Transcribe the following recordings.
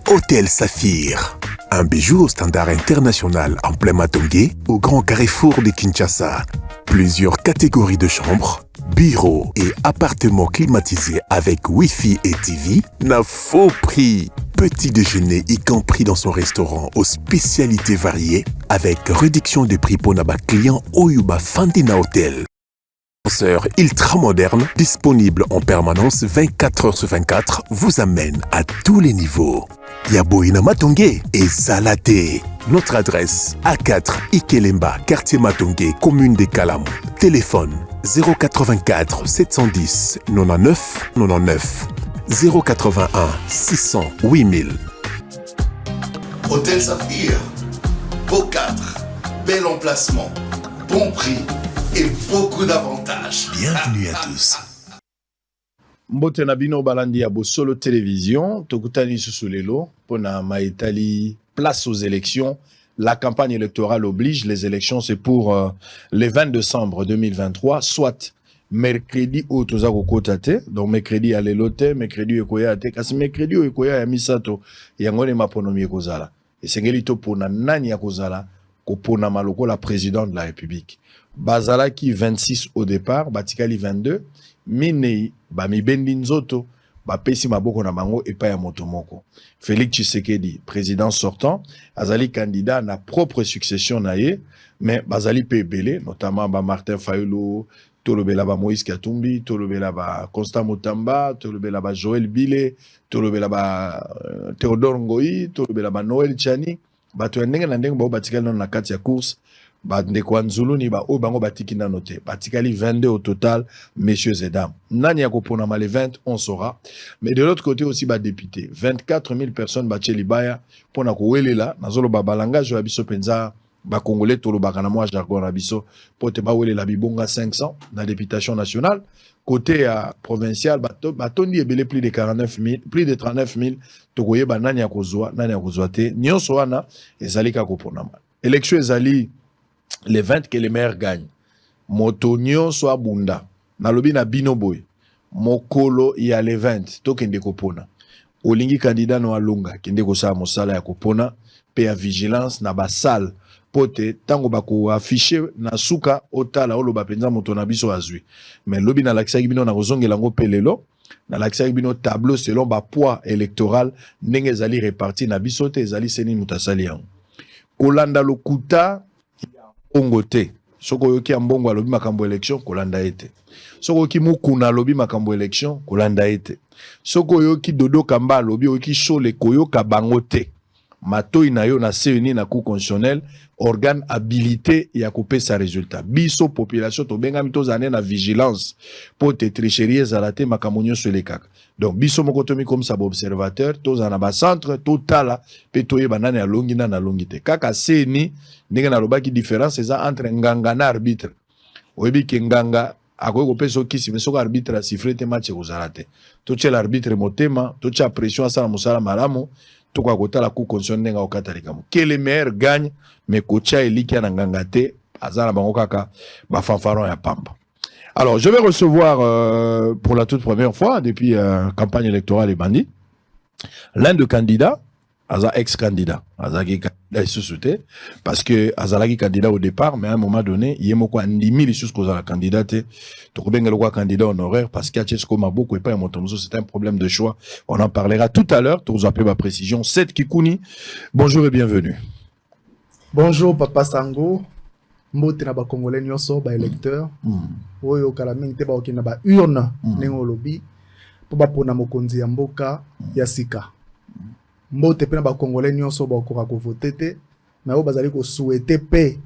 Hôtel Saphir. Un bijou au standard international en plein Matongé, au grand carrefour de Kinshasa. Plusieurs catégories de chambres, bureaux et appartements climatisés avec Wi-Fi et TV n'a faux prix. Petit déjeuner y compris dans son restaurant aux spécialités variées avec réduction des prix pour naba clients Oyuba Fandina Hotel. Ascenseur ultra moderne, disponible en permanence 24 heures sur 24, vous amène à tous les niveaux. Yaboina Matongé et Salaté. Notre adresse A4 Ikelemba, quartier Matongé, commune des Kalamou. Téléphone 084 710 99 99 081 600 8000. Hôtel Saphir, beau cadre, bel emplacement, bon prix et beaucoup d'avantages. Bienvenue à tous. Mbote na bino balandi ya Bosolo Télévision, tokutani susulelo, pona maitali place aux élections. La campagne électorale oblige, les élections c'est pour le 20 décembre 2023, soit mercredi au tozako kotate, donc mercredi à l'élote, mercredi ekoya te, kasi mercredi ekoya ya misato, yangone maponomi ekozala. Et sengeli to pona nani ya kozala, ko pona maloko la présidente de la République. Bazala qui 26 au départ, Batikali 22, Minei, Bami Bendinzoto, Bapesi Maboko na Mango et Paya Motomoko. Félix Tshisekedi, président sortant, Azali candidat na propre succession naie, mais Bazali Pebele, notamment Martin Fayulu, Tolobela Moïse Katumbi, Tolobela Constant Mutamba, Tolobela Joël Bile, Tolobela Théodore Ngoyi, Tolobela Noël Tchani, Bato Ndenge na Ndenge Batikali na kati ya course. Ndeko Nzulu ni o bango batiki na noté. Batikali 22 au total, messieurs et dames. Nani ya kopona les 20, on saura. Mais de l'autre côté aussi, député. 24 000 personnes batcheli baya pour na kowelela. Nazolo babalanga jo abiso penza ba congolais tolo bakana moi jargon abiso pour te ba welela bibonga 500 na députation nationale. Côté provincial, batondi ebele plus de 49 000, plus de 39 000. Tokoye ba nani ya kozwa te. Nyonso wana ezalika kopona. Élection ezali les 20 que les maires gagnent. Motonio soit bunda. Nalobi na binoboy. Mokolo ya les 20. Tokende kopona. Olingi candidat no alunga. Kende kosa mosala ya kopona. Pe ya vigilance na basal. Pote tango bako affiché na suka otala olo bapenza moto na biso azui. Mais lobi na lakisa bino na kozonge lango pelelo. Na lakisa bino tableau selon ba poids électoral. Ndenge ezali réparti na biso te ezali seni mutasali yango. Kolanda lokuta Bongo te. Soko yoki ambongo alobi makambo élection kolanda ete. Soko yoki mukuna alobi makambo élection kolanda ete. Soko yoki dodo kamba alobi yoki shole koyoka bango te. Matoi na yo na CENI na cour constitutionnel organe habilité ya kopesa résultat. Biso population to benga mitozane na vigilance pour te tricherie zalate makamonyo sur kaka. Donc biso mokotomi comme ça observateur tozana ba centre totala pe toye banane ya longi na longi te. Kaka CENI ndenge na lobaki différence eza entre nganga na arbitre. Oyebi ke nganga akoye kopesa okisi mais soko arbitre siffler te match kozalate. To tche l'arbitre motema, to tche pression asala musala malamu. La cour constitutionnelle au Katarikamo. Que les meilleurs gagnent, mais Kocha et Likia Nangangate, Azana Bangokaka, Bafanfaron et Pamba. Alors, je vais recevoir pour la toute première fois, depuis campagne électorale et bandit, l'un de candidats, Aza ex-candidat, Aza qui candidat est sous-souté, parce que Aza qui candidat au départ, mais à un moment donné, il y a beaucoup de 10 000 issues qu'on a la candidate, candidat honoraire, parce qu'il y a beaucoup et pas un motomozo, c'est un problème de choix. On en parlera tout à l'heure, vous appelez ma précision. Seth Kikouni, bonjour et bienvenue. Bonjour Papa Sango, mbote na ba Congolais nyonso ba électeur, oyo kala mingi te ba okina ba urne nengo lobi, po ba pona mokonzi ya mboka ya sika. Mbote pena ba Congolais nyonso ba okoka ko voter te, mais o bazali ko souhaiter pe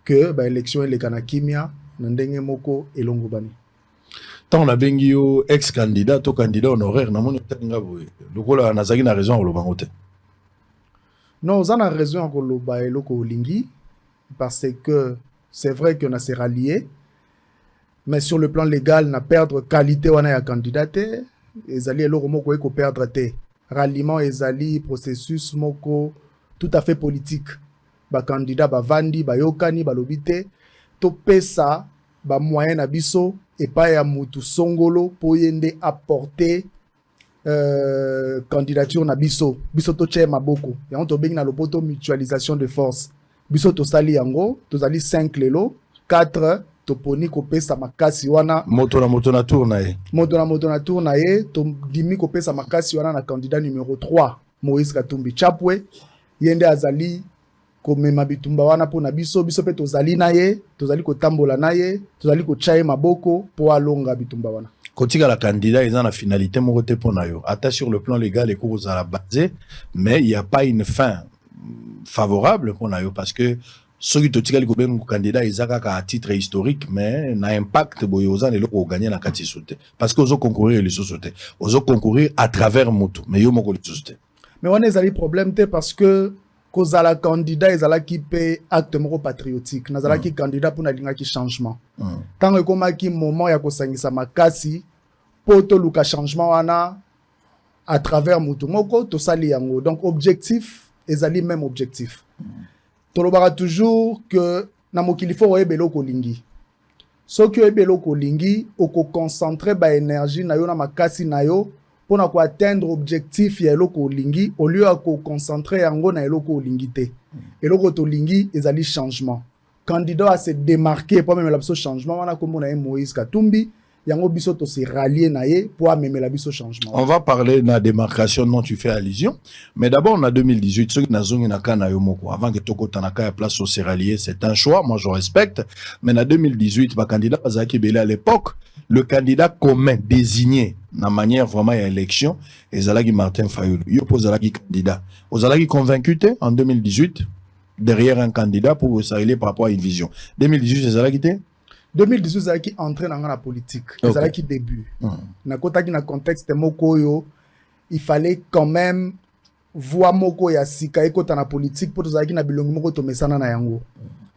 que ba élection ele kana kimia na ndenge moko elongo bani. Tant on a bengi yo ex-candidat to candidat honoraire na moni tanga boye. Lokola nazaki na raison lo bangote. Non, on a raison ko lo ba eloko lingi parce que c'est vrai qu'on a se rallié, mais sur le plan légal na perdre qualité wana ya candidaté, ezali eloko moko ko perdre te. Ralliement ezali processus moko tout à fait politique. Ba candidat ba vandi ba yokani ba lobité to pesa ba moyen na biso et pas ya mutu songolo pour yende apporter candidature na biso to che maboko yango to bengi na lopoto mutualisation de force biso to sali yango to zali 5 lelo 4 to poni ko pesa makasi wana moto na tour na ye to dimi ko pesa makasi wana na candidat numéro 3 Moïse Katumbi Chapwe yende azali ko mema bitumba wana po na biso pe to zali na ye to zali ko tambola na ye to zali ko chaye maboko po alonga bitumba wana. Kotika la candidat, ils ont la finalité morote pour nayo. Atta sur le plan légal, les cours à la base, mais il n'y a pas une fin favorable pour nayo parce que ceux qui totika les candidats, ils ont à titre historique, mais n'a impact boyoza les locaux gagner la carte sauté parce qu'ils ont concourir les sociétés, ils ont concourir à travers moto, mais ils ont les sociétés. Mais on a des problèmes parce que cause à la candidat, ils ont qui paye acte moro patriotique, ils ont qui candidat pour na linga qui changement. Tant que comme qui moment ya ko sangisa makasi poto luka changement wana à travers mutu moko to sali yango. Donc objectif ezali même objectif. Tolobara toujours que na mokili fo oyebelo ko lingi. So ki oyebelo ko lingi oko concentrer ba énergie na yo na makasi na yo pour na ko atteindre objectif ya eloko lingi au lieu à ko concentrer yango na eloko lingi te. Eloko to lingi ezali changement. Candidat à se démarquer pour même la biso changement wana comme on a Moïse Katumbi yango biso to se rallier na ye pour même la biso changement. On va parler de la démarcation dont tu fais allusion, mais d'abord on a 2018 ceux qui nazongi na kana yo moko avant que toko tanaka ya place au se rallier, c'est un choix, moi je respecte, mais en 2018 ba candidat bazaki belé à l'époque, le candidat commun désigné na manière vraiment ya élection ezalaki Martin Fayulu. Yo pozalaki candidat. Ozalaki convaincu te en 2018 derrière un candidat pour vous saluer par rapport à une vision. 2018, c'est ça qui était 2018, c'est ça qui entré dans la politique. C'est ça qui début. Na kota ki na contexte moko yo, il fallait quand même voir moko ya sika ekota na politique pour ça qui na bilongi moko to mesana na yango.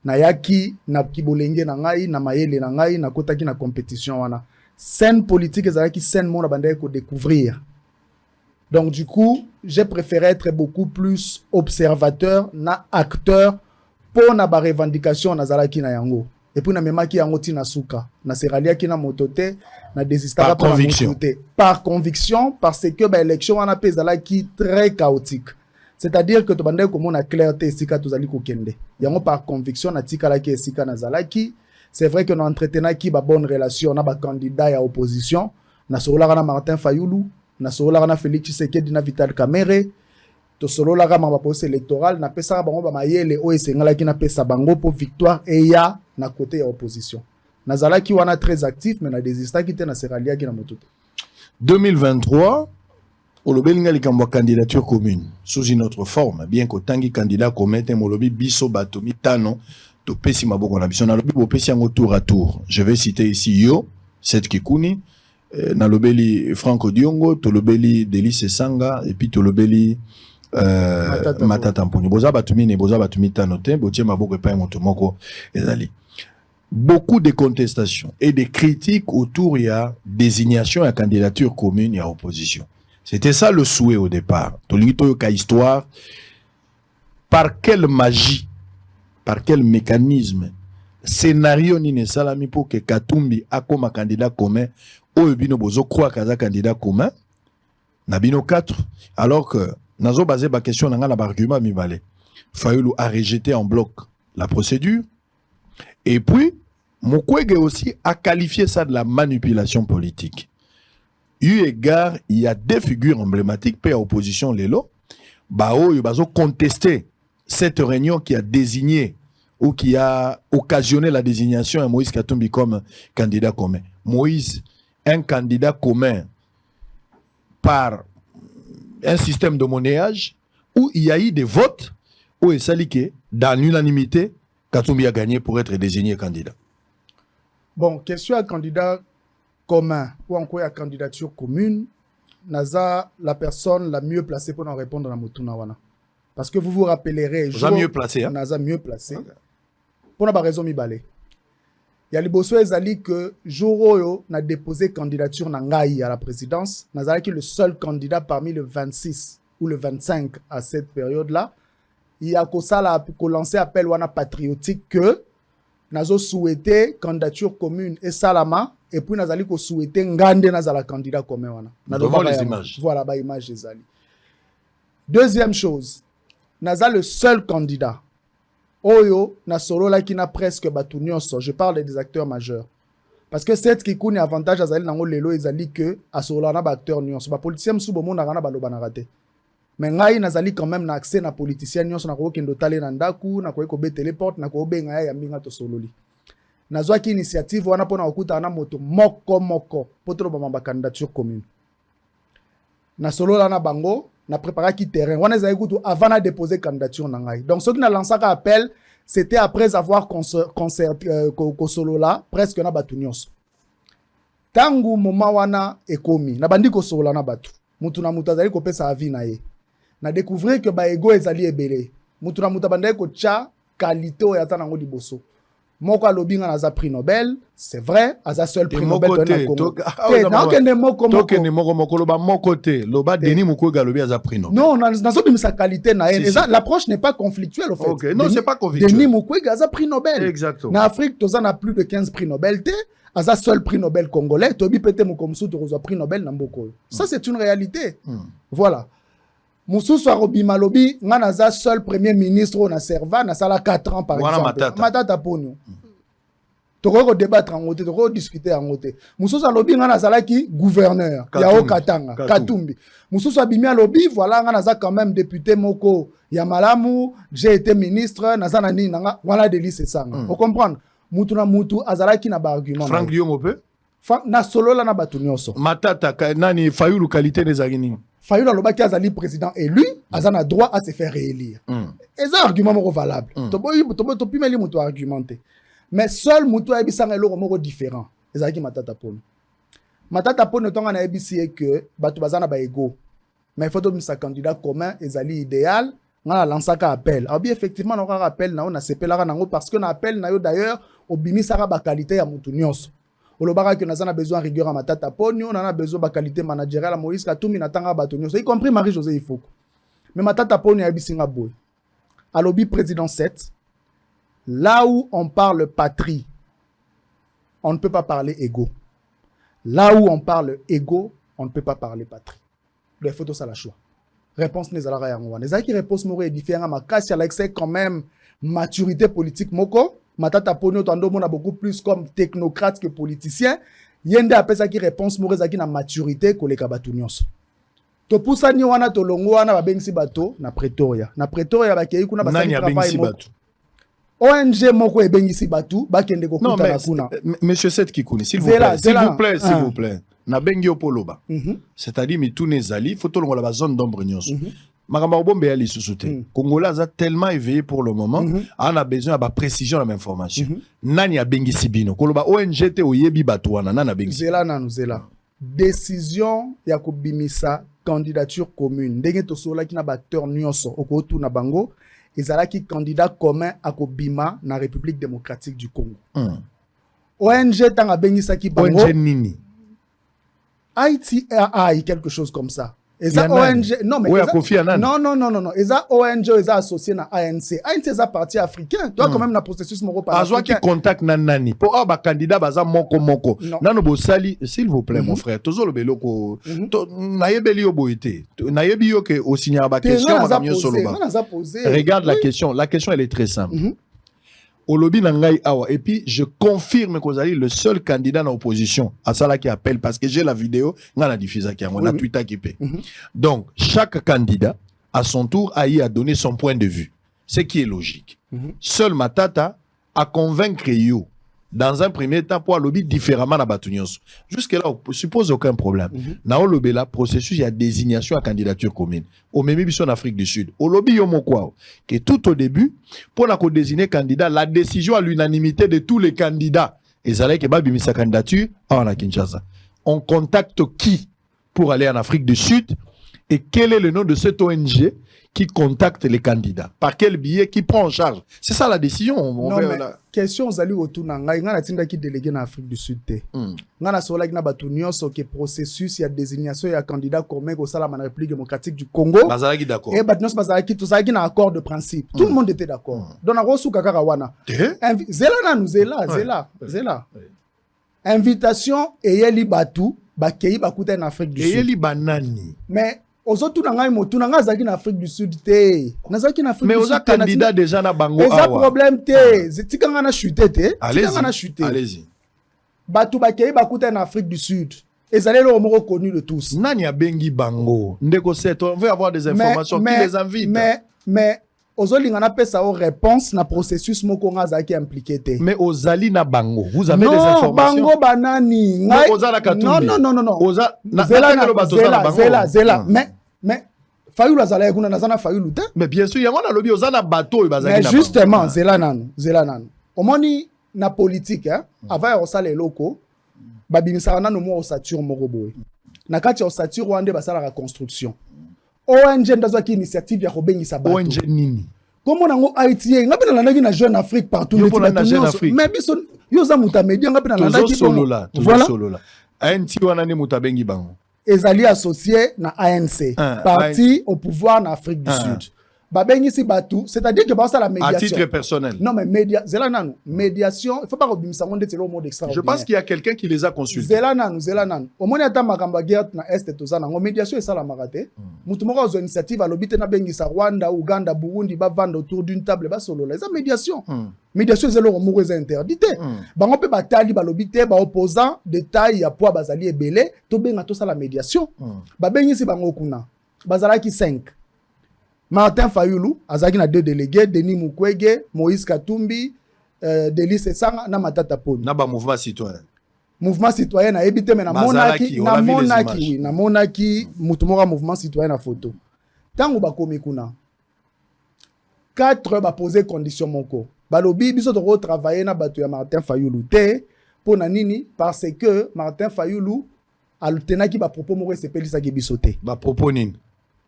Na yaki na kibolenge na ngai na mayele na ngai na kota ki na compétition wana. Scène politique c'est ça qui scène mon bande ko découvrir. Donc du coup, j'ai préféré être beaucoup plus observateur, na acteur pour na ba revendication na zalaki na yango. Et puis na memaki yango tina suka, na seralia ki na motote, na desistara par conviction. Par conviction parce que ba élection wana pe zalaki très chaotique. C'est-à-dire que to bande ko mona clarté sika to zali ko kende. Yango par conviction na tika la ki sika na zalaki. C'est vrai que nous entretenons ba bonne relation na ba candidat ya opposition, na solola na Martin Fayulu, na solola na Félix Tshisekedi na Vital Kamerhe, to solola na ba procès électoral na pesa bango ba mayele o esengala ki na pesa bango pour victoire et ya na côté ya opposition. Na zalaki wana très actif mais na désista ki te na seralia ki na motote. 2023 olobelinga likambo candidature commune sous une autre forme bien que tangi candidat commun te molobi biso batomi tano to pesi maboko na biso na lobi bo pesi yango tour à tour. Je vais citer ici Yo, Seth Kikuni, na lobeli Franco Diongo, to lobeli Delice Sanga et puis to lobeli Matata Mponi. Boza batumi ne boza batumi tano te, botie maboko pa moto moko ezali. Beaucoup de contestations et de critiques autour il y a désignation à candidature commune et à opposition. C'était ça le souhait au départ. Tolito ka histoire par quelle magie, par quel mécanisme, scénario ni ne salami pour que Katumbi a comme candidat commun, ou bino bozo croit kaza candidat commun, nabino 4, alors que nazo basé ba question nanga la argument mibale. Fayulu a rejeté en bloc la procédure, et puis Mukwege aussi a qualifié ça de la manipulation politique. Eu égard, il y a des figures emblématiques, paix à opposition Lelo, Bao Yubazo contesté cette réunion qui a désigné ou qui a occasionné la désignation de Moïse Katumbi comme candidat commun. Moïse, un candidat commun par un système de monnayage où il y a eu des votes où il s'est dit que dans l'unanimité, Katumbi a gagné pour être désigné candidat. Bon, question à candidat commun ou encore à candidature commune, Naza, la personne la mieux placée pour en répondre à Motunawana. Parce que vous vous rappellerez, Naza mieux placé, hein? Naza mieux placé. Okay. Pour la raison mibale. Il y a les bosso ezali que Joroyo n'a déposé candidature Nangaï à la présidence. Naza qui est le seul candidat parmi le 26 ou le 25 à cette période-là. Il y a que ça là pour lancer appel wana patriotique que nazo souhaité candidature commune et salama et puis nazali ko souhaiter ngande nazala candidat commun wana. Devant les images. Voilà ba image ezali. Deuxième chose, naza le seul candidat. Oyo na solo la ki na presque batu nyonso. Je parle des acteurs majeurs. Parce que cette qui kuni avantage azali nango lelo ezali que asola na ba acteurs nyonso. Ba politicien msu bomo na kana baloba na raté. Mais ngai nazali quand même na accès na politicien nyonso na ko kendo tale na ndaku na ko betele porte na ko benga ya mbinga to sololi. Nazwa ki initiative wana pona okuta na moto moko potro ba candidature commune. Na solo la na bango na préparé qui terrain wana ezali kutu avant na déposer candidature na ngai. Donc ceux qui na lancé un appel c'était après avoir solo là presque na batu nyonso. Tangu moma wana ekomi na bandi ko solo na batu. Mutu na mutu azali ko pesa avis na ye. Na découvrir que ba ego ezali ebele. Mutu na mutu bandai ko tcha qualité o yata nango liboso. Moko alobi nga naza prix Nobel, c'est vrai, aza seul prix Nobel na Congo. Na okende moko loba moko te, loba Denis Mukwege alobi aza prix Nobel. Non, nazo bimisa qualité na ye. L'approche n'est pas conflictuelle au fait. OK, non, c'est pas conflictuel. Denis Mukwege aza prix Nobel. Exactement. Na Afrique toza na plus de 15 prix Nobel te, aza seul prix Nobel congolais, tobi pete mukomsu to reçoit prix Nobel na mboko. Ça c'est une réalité. Voilà. Moussousou Arobima lobi nga naza seul premier ministre na serva na sala 4 ans par exemple. Matata ponu. Toko débattre en côté, toko discuter en côté. Moussousou lobi nga nazala ki gouverneur ya Katanga, Katumbi. Moussousou abimi lobi voilà nga naza quand même député moko ya malamu, j'ai été ministre nazana ni nga voilà de lycée sanga. Vous comprenez? Mutu na mutu azala ki na ba argument. Franck Liongo pe? Na solo la na batu nyonso. Matata nani Fayulu qualité des agini. Fayulu alobaki azali président élu, azana droit à se faire réélire. Et ça argument moko valable. To pimeli mutu argumenté. Mais seul mutu ayebisanga eloko moko différent. Ezalaki Matata Poni. Matata Poni tonga na yebisi que batu bazana ba ego. Mais il faut que sa candidat commun ezali idéal. Ngana lansaka appel. Abi effectivement on rappel na on a sepelaka nango parce que na appel na yo d'ailleurs obimisaka ba qualité ya mutu nyonso. Olobaka que nazana besoin rigueur à Matata Poni, on a besoin de qualité managériale à Moïse Katumbi natanga batonyo, y compris Marie-José Ifoko. Mais Matata Poni a bisinga boy. À lobby président 7, là où on parle patrie, on ne peut pas parler égo. Là où on parle égo, on ne peut pas parler patrie. Le photo ça la choix. Réponse n'est pas la réponse. Les qui réponse moro est différent ma casse à l'excès quand même maturité politique moko. Matata Poni on a beaucoup plus comme technocrate que politicien. Yende appelle ça qui réponse mauvaise qui na maturité que les kabatunions. To poussa ni wana to longo wana ba bengisi bato na Pretoria. Na Pretoria ba kei kuna ba sali travail moko. ONG moko e bengisi batu ba kende ko kuta na kuna. Monsieur Seth Kikuni, s'il vous plaît, s'il vous plaît. Na bengi opoloba. C'est-à-dire mi tous les alliés, faut to longo la zone d'ombre nyonso. Makamba bombe ya lisusuté. Congolais a tellement éveillé pour le moment, on a besoin de précision de l'information. Nani a bengi sibino. Koloba ONG te oyebi batouana nana bengi. Zela nanu zela. Décision ya ko bimisa candidature commune. Ndenge to sola ki na acteur nyonso okotu na bango, ezala ki candidat commun a ko bima na République démocratique du Congo. ONG tanga bengisa ki bango. ONG nini? ITRI quelque chose comme ça. Eza ONG non mais non eza ONG eza associé na ANC eza parti africain toi quand même na processus moko par azwa qui contact nani pour ba candidat baza moko nano bo sali s'il vous plaît mon frère tozolo beloko na yebeli yo boité na yebi yo que au signer ba question madame Soloba regarde la question elle est très simple. Olobi Nangai Awa. Et puis, je confirme que vous allez le seul candidat dans l'opposition à ça qui appelle, parce que j'ai la vidéo, on a diffusé qui on a Twitter qui paie. Donc, chaque candidat, à son tour, a donné son point de vue. Ce qui est logique. Seul Matata a convaincre Yo, dans un premier temps, pour lobby différemment à Batunios. Jusque-là, on suppose aucun problème. Dans le lobby, là, processus, il y a désignation à candidature commune. Au même en Afrique du Sud. Au lobby, que tout au début, pour la désigner candidat, la décision à l'unanimité de tous les candidats. Et ça que Babi sa candidature à Kinshasa. On contacte qui pour aller en Afrique du Sud? Et quel est le nom de cette ONG qui contacte les candidats? Par quel billet? Qui prend en charge? C'est ça la décision. Non, mais question aux alliés autour de ngai, ngana tinda qui délégué en Afrique du Sud. Ngana sola gna batu nyonso ke processus ya désignation ya candidat commun au sala la République démocratique du Congo. Bazalaki d'accord. Et batu nyonso bazalaki tout ça qui na accord de principe. Tout le monde était d'accord. Donc na rosu kakara wana. Zela na nous zela. Invitation et yeli batu bakei bakuta en Afrique du Sud. Et yeli banani. Mais aux autres nangai motu nanga zaki en Afrique du Sud té. Nazaki en Afrique du Sud. Mais aux candidats déjà na bango awa. Eza problème té. Tika ngana chuté té. Allez-y. Batu bakei bakuta en Afrique du Sud. Ezalé le mot reconnu de tous. Nani a bengi bango. Ndeko set, on veut avoir des informations qui les invite. Mais Ozoli ngana pesa aux réponses na processus moko nga zaki impliqué té. Mais Ozali na bango, vous avez des informations? Non, bango banani. Non, Ozala Katumbi. Non. Zela. Mais Fayulu azala kuna nazana Fayulu té. Mais bien sûr, yango na lobi Ozana bateau bazali na. Mais justement, Zela nanu. Omoni na politique hein, avant ya osala eloko, babimisaka nanu mo osature moko boye. Na kati ya osature wande basala la construction. ONG ndazaki initiative ya kobengisa bato. ONG nini? Comment nango Haïti ngapi na landaki na Jeune Afrique partout na Jeune Afrique. Mais biso yo za mutamedia ngapi na landaki solo là. ANC wana ni mutabengi bango. Ezali associé na ANC, parti au pouvoir en Afrique du Sud. Babengisi batou, c'est-à-dire que ça la médiation. À titre personnel. Non mais médiation, il faut pas obimisa monde c'est le mot extraordinaire. Je pense qu'il y a quelqu'un qui les a consultés. Zela nanu. Au moins ata makamba guerre na est tozana, ngo médiation ça la marate. Mutu moko zo initiative à lobite na bengisa Rwanda, Uganda, Burundi ba vendre autour d'une table ba solo là. Ça médiation. Médiation c'est le mot interdité. Bango pe batali ba lobite ba opposant de taille ya poids bazali ebele, to benga to ça la médiation. Ba bengisi bango kuna. Bazala ki 5. Martin Fayulu, azaki na 2 délégués, Denis Mukwege, Moïse Katumbi, Delis Sanga na Matata Poni. Na ba mouvement citoyen. Mouvement citoyen na ebité mais na monaki mutumora mouvement citoyen na photo. Tango ba komi kuna. 4 ba poser condition moko. Balobi biso to travailler na bato ya Martin Fayulu te pour na nini parce que Martin Fayulu alutenaki ba propos moko sepelisa ki biso te. Ba propos nini?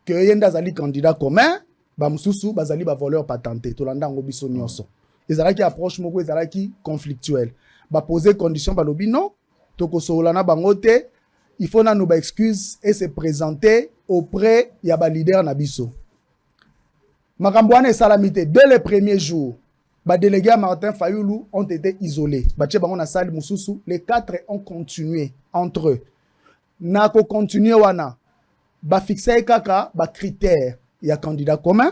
Que yenda zali candidat commun ba mususu bazali ba voleur patenté to landa ngo biso nyonso ezalaki approche moko ezalaki conflictuelle ba poser condition ba lobi non to ko solana bango te il faut na nous ba excuse et se présenter auprès ya ba leader na biso makambo wana salamité dès les premiers jours ba délégués à Martin Fayulu ont été isolés ba tche bango na salle mususu les 4 ont continué entre eux na ko continuer wana ba fixer kaka ba critères ya candidat commun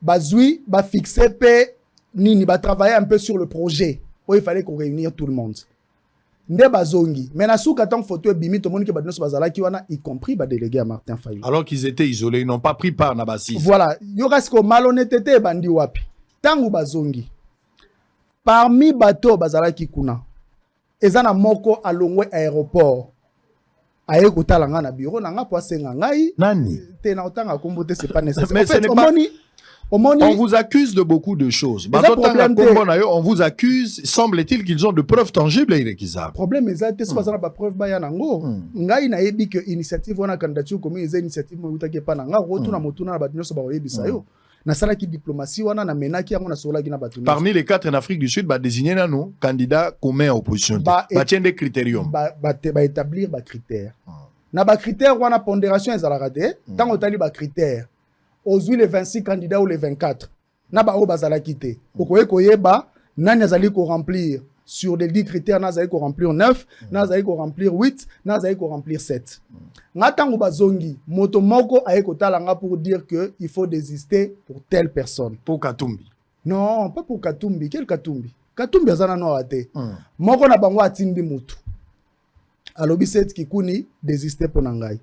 ba zui ba fixer pe nini ba travailler un peu sur le projet où il fallait qu'on réunir tout le monde nde bazongi mais na souka tant photo bimi to monike ba dinoso bazala ki wana y compris ba délégué à Martin Fayulu alors qu'ils étaient isolés, ils n'ont pas pris part na basis. Voilà, yo kasko malhonnêteté bandi wapi tangu bazongi parmi bato bazala ki kuna ezana moko alongwe aéroport aye kotala nga na bureau na nga po asenga ngai nani te na otanga kombo te c'est pas nécessaire. Mais en fait, on vous accuse de beaucoup de choses. On vous accuse, semble-t-il qu'ils ont de preuves tangibles et irrécusables. Problème exact c'est pas ba preuve ba ya nango ngai na yebi que initiative wana candidature comme les initiative mo utaki pa na nga rotuna motuna na batinoso ba yebisa yo na sala ki diplomatie wana na menaki yango na sola ki na batinoso. Parmi les 4 en Afrique du Sud ba désigner nanu candidat commun à opposition ba tient des critériums ba établir ba critères na ba critères wana pondération ezalaka te tant otali ba critères ozui les 26 candidats ou les 24 na ba o bazala kité okoye koyeba nani azali ko remplir sur les 10 critères na azali ko remplir 9 na azali ko remplir 8 na azali ko remplir 7 nga tango bazongi moto moko aye kotala nga pour dire que il faut désister pour telle personne pour Katumbi non pas pour Katumbi quel Katumbi azana no ate moko na bango atindi mutu alobi set kikuni désister pour nangai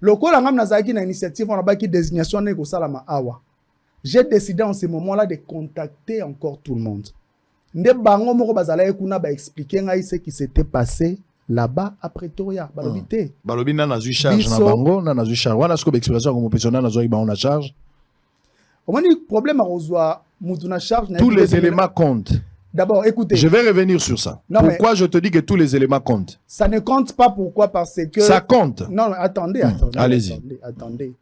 lokola ngam nazaki na initiative on a baki désignation ne ko salama awa j'ai décidé en ce moment-là de contacter encore tout le monde nde bango moko bazala ekuna ba expliquer ngai ce qui s'était passé là-bas à Pretoria balobi te balobi na nazu charge na bango na nazu charge wana siko expression comme personnel nazu ba on a charge on a problème à rozwa mutu na charge tous les éléments comptent D'abord, écoutez. Je vais revenir sur ça. Non, pourquoi je te dis que tous les éléments comptent? Ça ne compte pas, pourquoi? Parce que... Ça compte. Non, attendez. Allez-y. Attendez.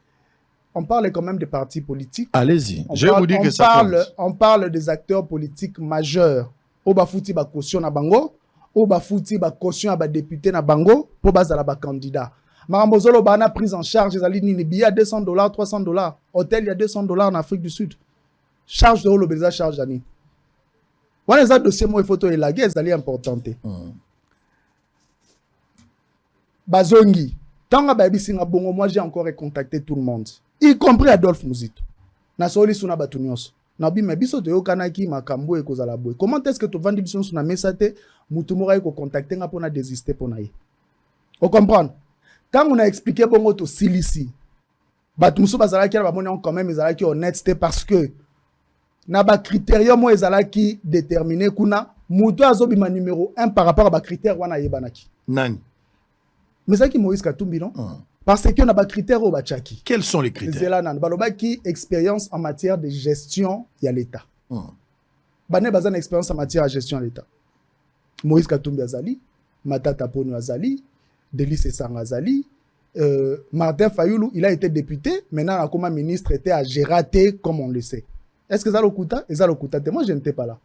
On parle quand même des partis politiques. Allez-y. Je vais vous dire que ça compte. On parle des acteurs politiques majeurs. Oba fouti ba caution na bango, oba fouti ba caution ba député na bango, pour bazala ba candidat. Marambozolo bana prise en charge, les alliés ni billet à $200, $300. Hôtel, il y a $200 en Afrique du Sud. Charge de l'obéza, charge d'année. Voilà les dossiers, moi, photo et la guerre, c'est importante. Bazongi, tant que singa bongo, moi, j'ai encore contacté tout le monde, y compris Adolphe Mouzito. Na soli suna batunios. Na bi mebiso to yokanaki makambo e kozala boy. Comment est-ce que tu vends biso suna mesate, mutumura ko contacter nga pona désister pona ye. Vous comprenez? Quand on a expliqué bongo to silisi, batumuso bazala ki ba moni quand même ezala ki honnêteté parce que na ba critérium mo ezala ki déterminé kuna muto azobima numéro 1 par rapport à ba critère wana yebanaki. Nani? Mais ça qui Moïse Katumbi non? Parce que on a ba critères au bachaki. Quels sont les critères? Zelanan baloba ki expérience en matière de gestion ya l'état. Bané bazan expérience en matière de gestion de l'état. Moïse Katumbi azali, Matata Ponyo azali, Delis Esanga azali, Martin Fayoulou, il a été député, maintenant comme ministre était à Gératé comme on le sait. Est-ce que ça le coûte? Et ça le coûte. Moi je n'étais pas là.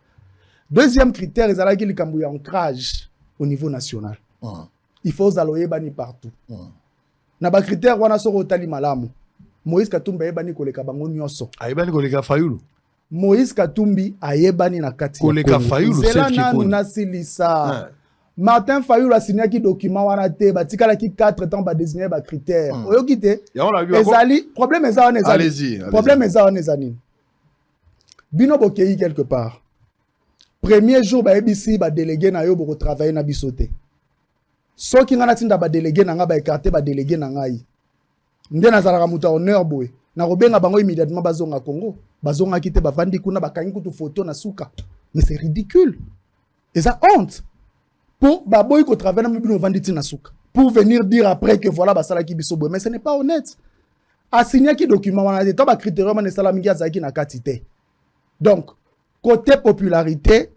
Deuxième critère, ils allaient qu'il y a ancrage au niveau national. Il faut zaloyer bani partout. Na ba critère wana so rotali malamu. Moïse Katumbi ayebani koleka bango nyonso. Ayebani koleka Fayoulou. Moïse Katumbi ayebani na kati. Koleka Fayoulou c'est qui nanu na silisa. Martin Fayoulou a signé qui document wana te batikala ki 4 temps ba désigner ba critère. Oyo kité. Ezali problème ezali. Allez-y. Problème ezali. Bino bokei quelque part. Premier jour ba ebisi ba délégué na yo boko travailler na bisoté. So ki ngana tinda ba délégué na nga ba écarter ba délégué na ngai. Nde nazalaka muta honneur boy. Na robenga bango immédiatement bazonga Congo. Bazonga kité ba vandi kuna ba kangi kutu photo na suka. Mais c'est ridicule. Et ça honte. Pour ba boy ko travailler na bino vandi tina suka. Pour venir dire après que voilà ba sala ki biso boy. Mais ce n'est pas honnête. A signé qui document wana de to ba critérium na sala mingi azaki na katité. Donc, côté popularité,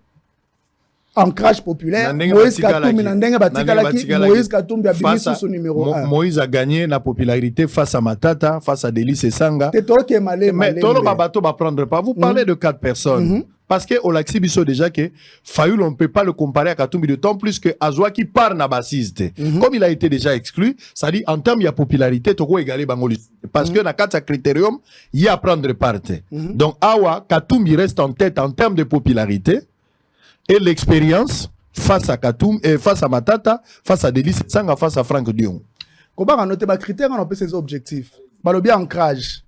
ancrage populaire, Moïse Katumbi Moïse Katumbi a béni sur son numéro 1. Moïse a gagné la popularité face à Matata, face à Delis Esanga. C'est toi qui es malé. Mais Tolo Babato va prendre pas. Vous parlez de 4 personnes. Parce que Olaxi Bisso déjà que Fayoul, on ne peut pas le comparer à Katumbi, d'autant plus que Azwa qui part na bassiste. Comme il a été déjà exclu, ça dit en termes de popularité, Toko égalé Bangoli. Parce que dans 4 critérium, il y a à prendre part. Donc Awa, Katumbi reste en tête en termes de popularité et l'expérience face à Katumbi, face à Matata, face à Delis Sanga, face à Franck Dion. Comment on a noté les critères, on a ses objectifs. Le bien ancrage.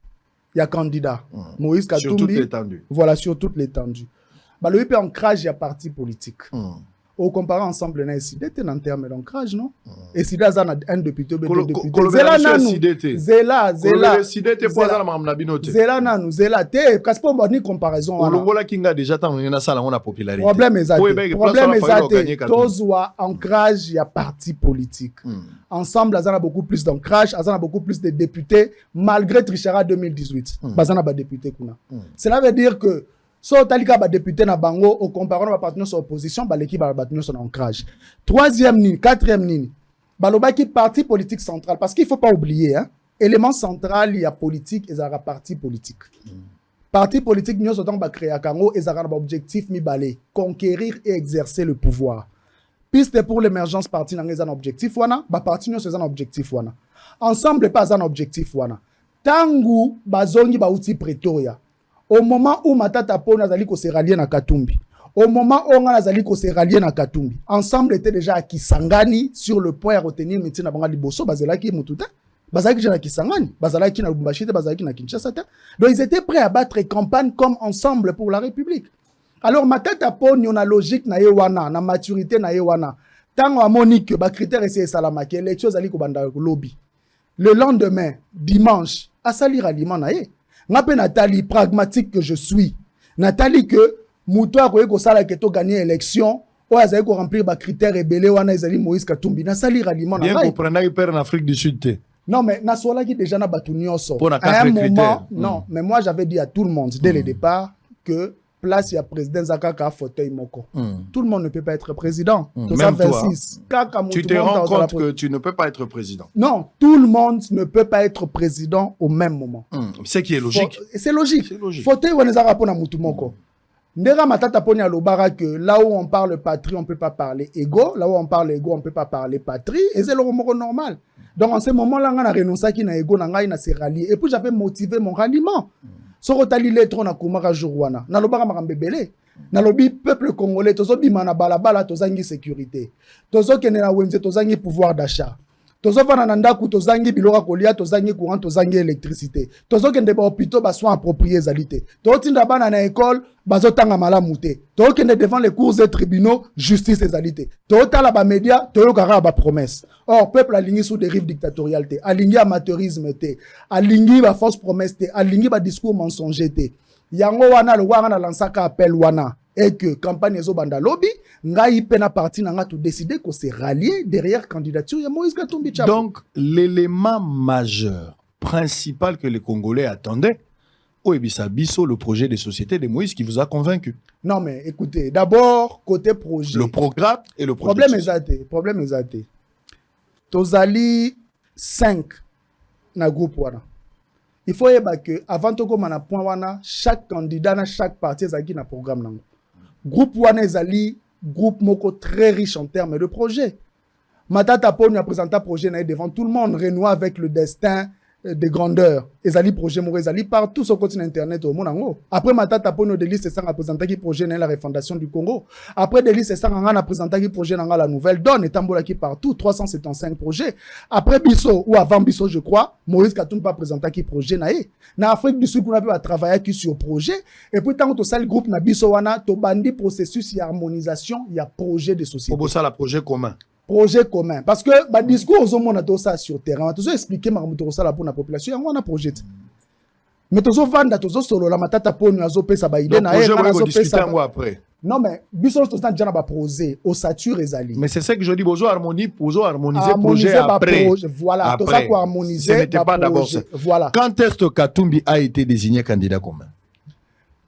Il y a candidat. Moïse Katumbi. Sur toute l'étendue. Voilà, sur toute l'étendue. Le IP ancrage, il y a parti politique. Au comparé ensemble, il y a SIDT en termes d'ancrage, non? Et SIDT, il y a un député, deux députés. Zela nanu. Zela. Zela nanu. Zela. Parce qu'on va dire comparaison. Olongola Kinga déjà, tant on a ça, on a popularité. Problème est Tozwa ancrage, il y a parti politique. Ensemble, il y a beaucoup plus d'ancrage, il y a beaucoup plus de députés, malgré Trichara 2018. Il y a des députés. Cela veut dire que so talika ba député na bango au comparant ba partenaire sur opposition ba l'équipe ba partenaire sur ancrage. Troisième ligne, quatrième ligne. Baloba qui parti politique central parce qu'il faut pas oublier hein, élément central il y a politique et ça parti politique. Parti politique nous autant ba créer kango et ça ba objectif mi balé conquérir et exercer le pouvoir. Piste pour l'émergence parti na un objectif wana, ba parti nous un objectif wana. Ensemble pas un objectif wana. Tangu bazongi ba outil Pretoria. Au moment où Matata Ponyo azali ko se rallier na Katumbi, au moment où on azali ko se rallier na Katumbi, ensemble était déjà à Kisangani sur le point à retenir métier na banga liboso bazalaki mututa, bazalaki na Kisangani, bazalaki na Lubumbashi, bazalaki na Kinshasa. Donc ils étaient prêts à battre campagne comme ensemble pour la République. Alors Matata Ponyo na logique na yewana, na maturité na yewana. Tango amoni que ba critère essayer salamaki, élection azali ko banda lobby. Le lendemain, dimanche, à salir aliment na ye. Ngape Nathalie, pragmatique que je suis. Nathalie que Moutoua ko sala que to gagner élection, ou azali ko remplir ba critères rebelle wana ezali Moïse Katumbi na sali raliment na. Bien comprendre il perd en Afrique du Sud té. Non mais na sola qui déjà na batu nyonso. À un moment non, mais moi j'avais dit à tout le monde dès le départ que place ya président Zakaka fauteuil moko. Tout le monde ne peut pas être président. Même toi, tu te rends compte que tu ne peux pas être président. Non, tout le monde ne peut pas être président au même moment. Ce qui est logique. C'est logique. Fauteuil wanezaka pona mutu moko. Ndera matata poni alobara que là où on parle patrie, on ne peut pas parler ego. Là où on parle ego, on ne peut pas parler patrie. Et c'est le mot normal. Donc en ce moment-là, on a renoncé à qui ego, on a se rallier. Et puis j'avais motivé mon ralliement. So rotali lettre na kumaka jourwana. Na lobara makambebele. Na lobi peuple congolais, tozo bimana balabala, tozangi sécurité. Tozo kene na wenze, tozangi pouvoir d'achat. Tozo vana na ndaku, tozangi bilora kolia, tozangi courant, tozangi électricité. Tozo kende ba hôpitaux, ba soins appropriés zalité. Tozo tinda bana na école, bazo tanga malamu te. Tozo kende devant les cours et tribunaux, justice et zalité. Tozo tala ba média, tozo kara ba promesse. Or, peuple aligné sous dérive dictatoriale te, aligné amateurisme te, aligné ba fausse promesse te, aligné ba discours mensonger te. Yango wana le wana lansaka appel wana. Et que campagne ezo banda lobby, ngai pena parti nanga tout décider qu'on s'est rallié derrière candidature ya Moïse Katumbi Tshabo. Donc, l'élément majeur, principal que les Congolais attendaient, Oebisa Bisso, le projet de société de Moïse qui vous a convaincu. Non mais écoutez, d'abord, côté projet. Le programme et le projet. Problème est athée. Tozali 5 na groupe wana. Il faut que avant de commencer à point wana, chaque candidat na chaque parti ezaki na programme nango. Groupe wana ezali groupe moko très riche en termes de projets. Matata Poni a présenté un projet devant tout le monde, renouer avec le destin de grandeur. Ezali projet moko ezali partout sur le continent internet au monde. Après Matata Poni de liste a présenté qui projet na la refondation du Congo. Après de liste a présenté qui projet na la nouvelle donne et tambola qui partout 375 projets. Après Bisso ou avant Bisso je crois, Moïse Katumbi pas présenté qui projet na e. Na Afrique du Sud on a pu travailler qui sur projet et puis tant que ça le groupe na Bisso wana to bandi processus y harmonisation, il y a projet de société. Pour ça la projet commun. Projet commun. Parce que le discours aux hommes, on a tout ça sur le terrain. Tu as expliqué ça pour la population. On a un projet. Mais tu as vendu, tu as solo la matata pour nous azoper ça ba idée na projet on discuter après. Non mais biso to stand déjà ba projet au sature ezali. Mais c'est ça que je dis bozo harmoniser projet après. Voilà, tout ça pour harmoniser. Ce n'était pas d'abord ça. Voilà. Quand est-ce que Katumbi a été désigné candidat commun?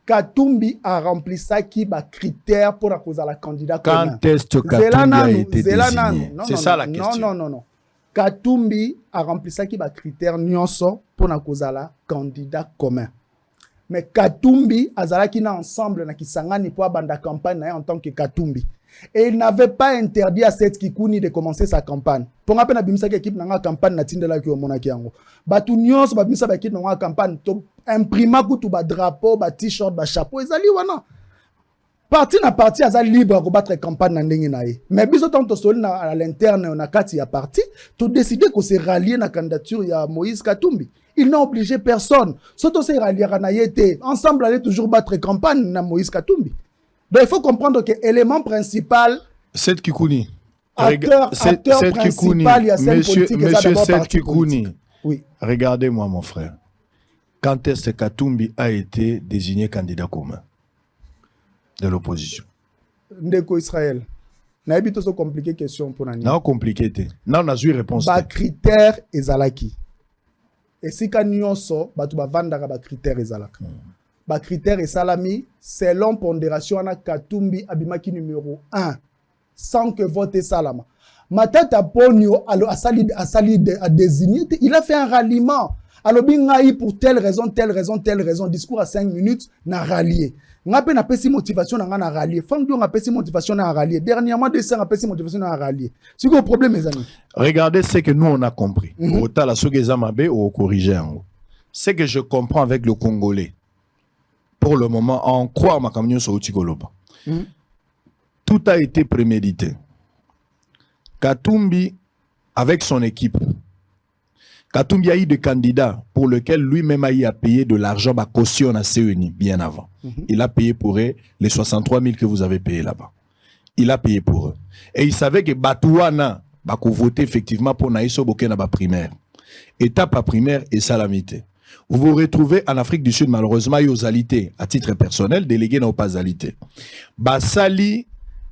Katumbi a rempli ça qui va critère pour la candidat commun. Quand est-ce que Katumbi a été désigné? C'est ça la question. Non. Katumbi a rempli ça qui va critère nyonso pour la candidat commun. Mais Katumbi a qui na ensemble na kisangani pour banda campagne en tant que Katumbi. Et il n'avait pas interdit à cette Kikouni de commencer sa campagne. Pour rappel na bimisa équipe na campagne na tindela ki omonaki yango. Batu nyonso ba bimisa ba équipe na campagne to imprima kutu ba drapeau, ba t-shirt, ba chapeau ezali wana. Parti na parti aza libre ko battre campagne na ndenge na ye. Mais biso tant to soli na à l'interne na kati ya parti, to décider ko se rallier na candidature ya Moïse Katumbi. Il n'a obligé personne. Soto se rallier na yete. Ensemble aller toujours battre campagne na Moïse Katumbi. Donc il faut comprendre que l'élément principal Seth Kikouni. Acteur principal, il y a scène politique. Monsieur Seth Kikouni. Oui. Regardez-moi mon frère. Quand est-ce que Katumbi a été désigné candidat commun de l'opposition? Ndeko Israël. N'a pas so compliqué question pour Nani. Non compliqué. Non, on a eu réponse. Ba critère ezalaki. Et si ka nyonso batu ba vandaka ba critère ezalaka. Ba critère et salami selon pondération ana Katumbi abimaki numéro 1 sans que vote salama. Matata Ponyo a désigné, il a fait un ralliement. Alors bingaï pour telle raison, discours à 5 minutes n'a rallié. N'a pas pesi motivation n'a rallié. Fangdo n'a pesi motivation n'a rallié. Dernièrement des n'a pesi motivation n'a rallié. C'est quoi le problème mes amis? Regardez ce que nous on a compris. Autant la sogeza mabe ou corriger. Ce que je comprends avec le Congolais. Pour le moment, on croit à ma camion sur Otigoloba. Tout a été prémédité. Katumbi, avec son équipe, Katumbi a eu des candidats pour lesquels lui-même a payé de l'argent à caution à CENI bien avant. Il a payé pour eux les 63 000 que vous avez payés là-bas. Il a payé pour eux. Et il savait que Batouana va voter effectivement pour Naïso Bokena primaire. Étape à primaire et salamité. Vous vous retrouvez en Afrique du Sud, malheureusement, il y a aux alités, à titre personnel, délégué n'a pas alité. Basali,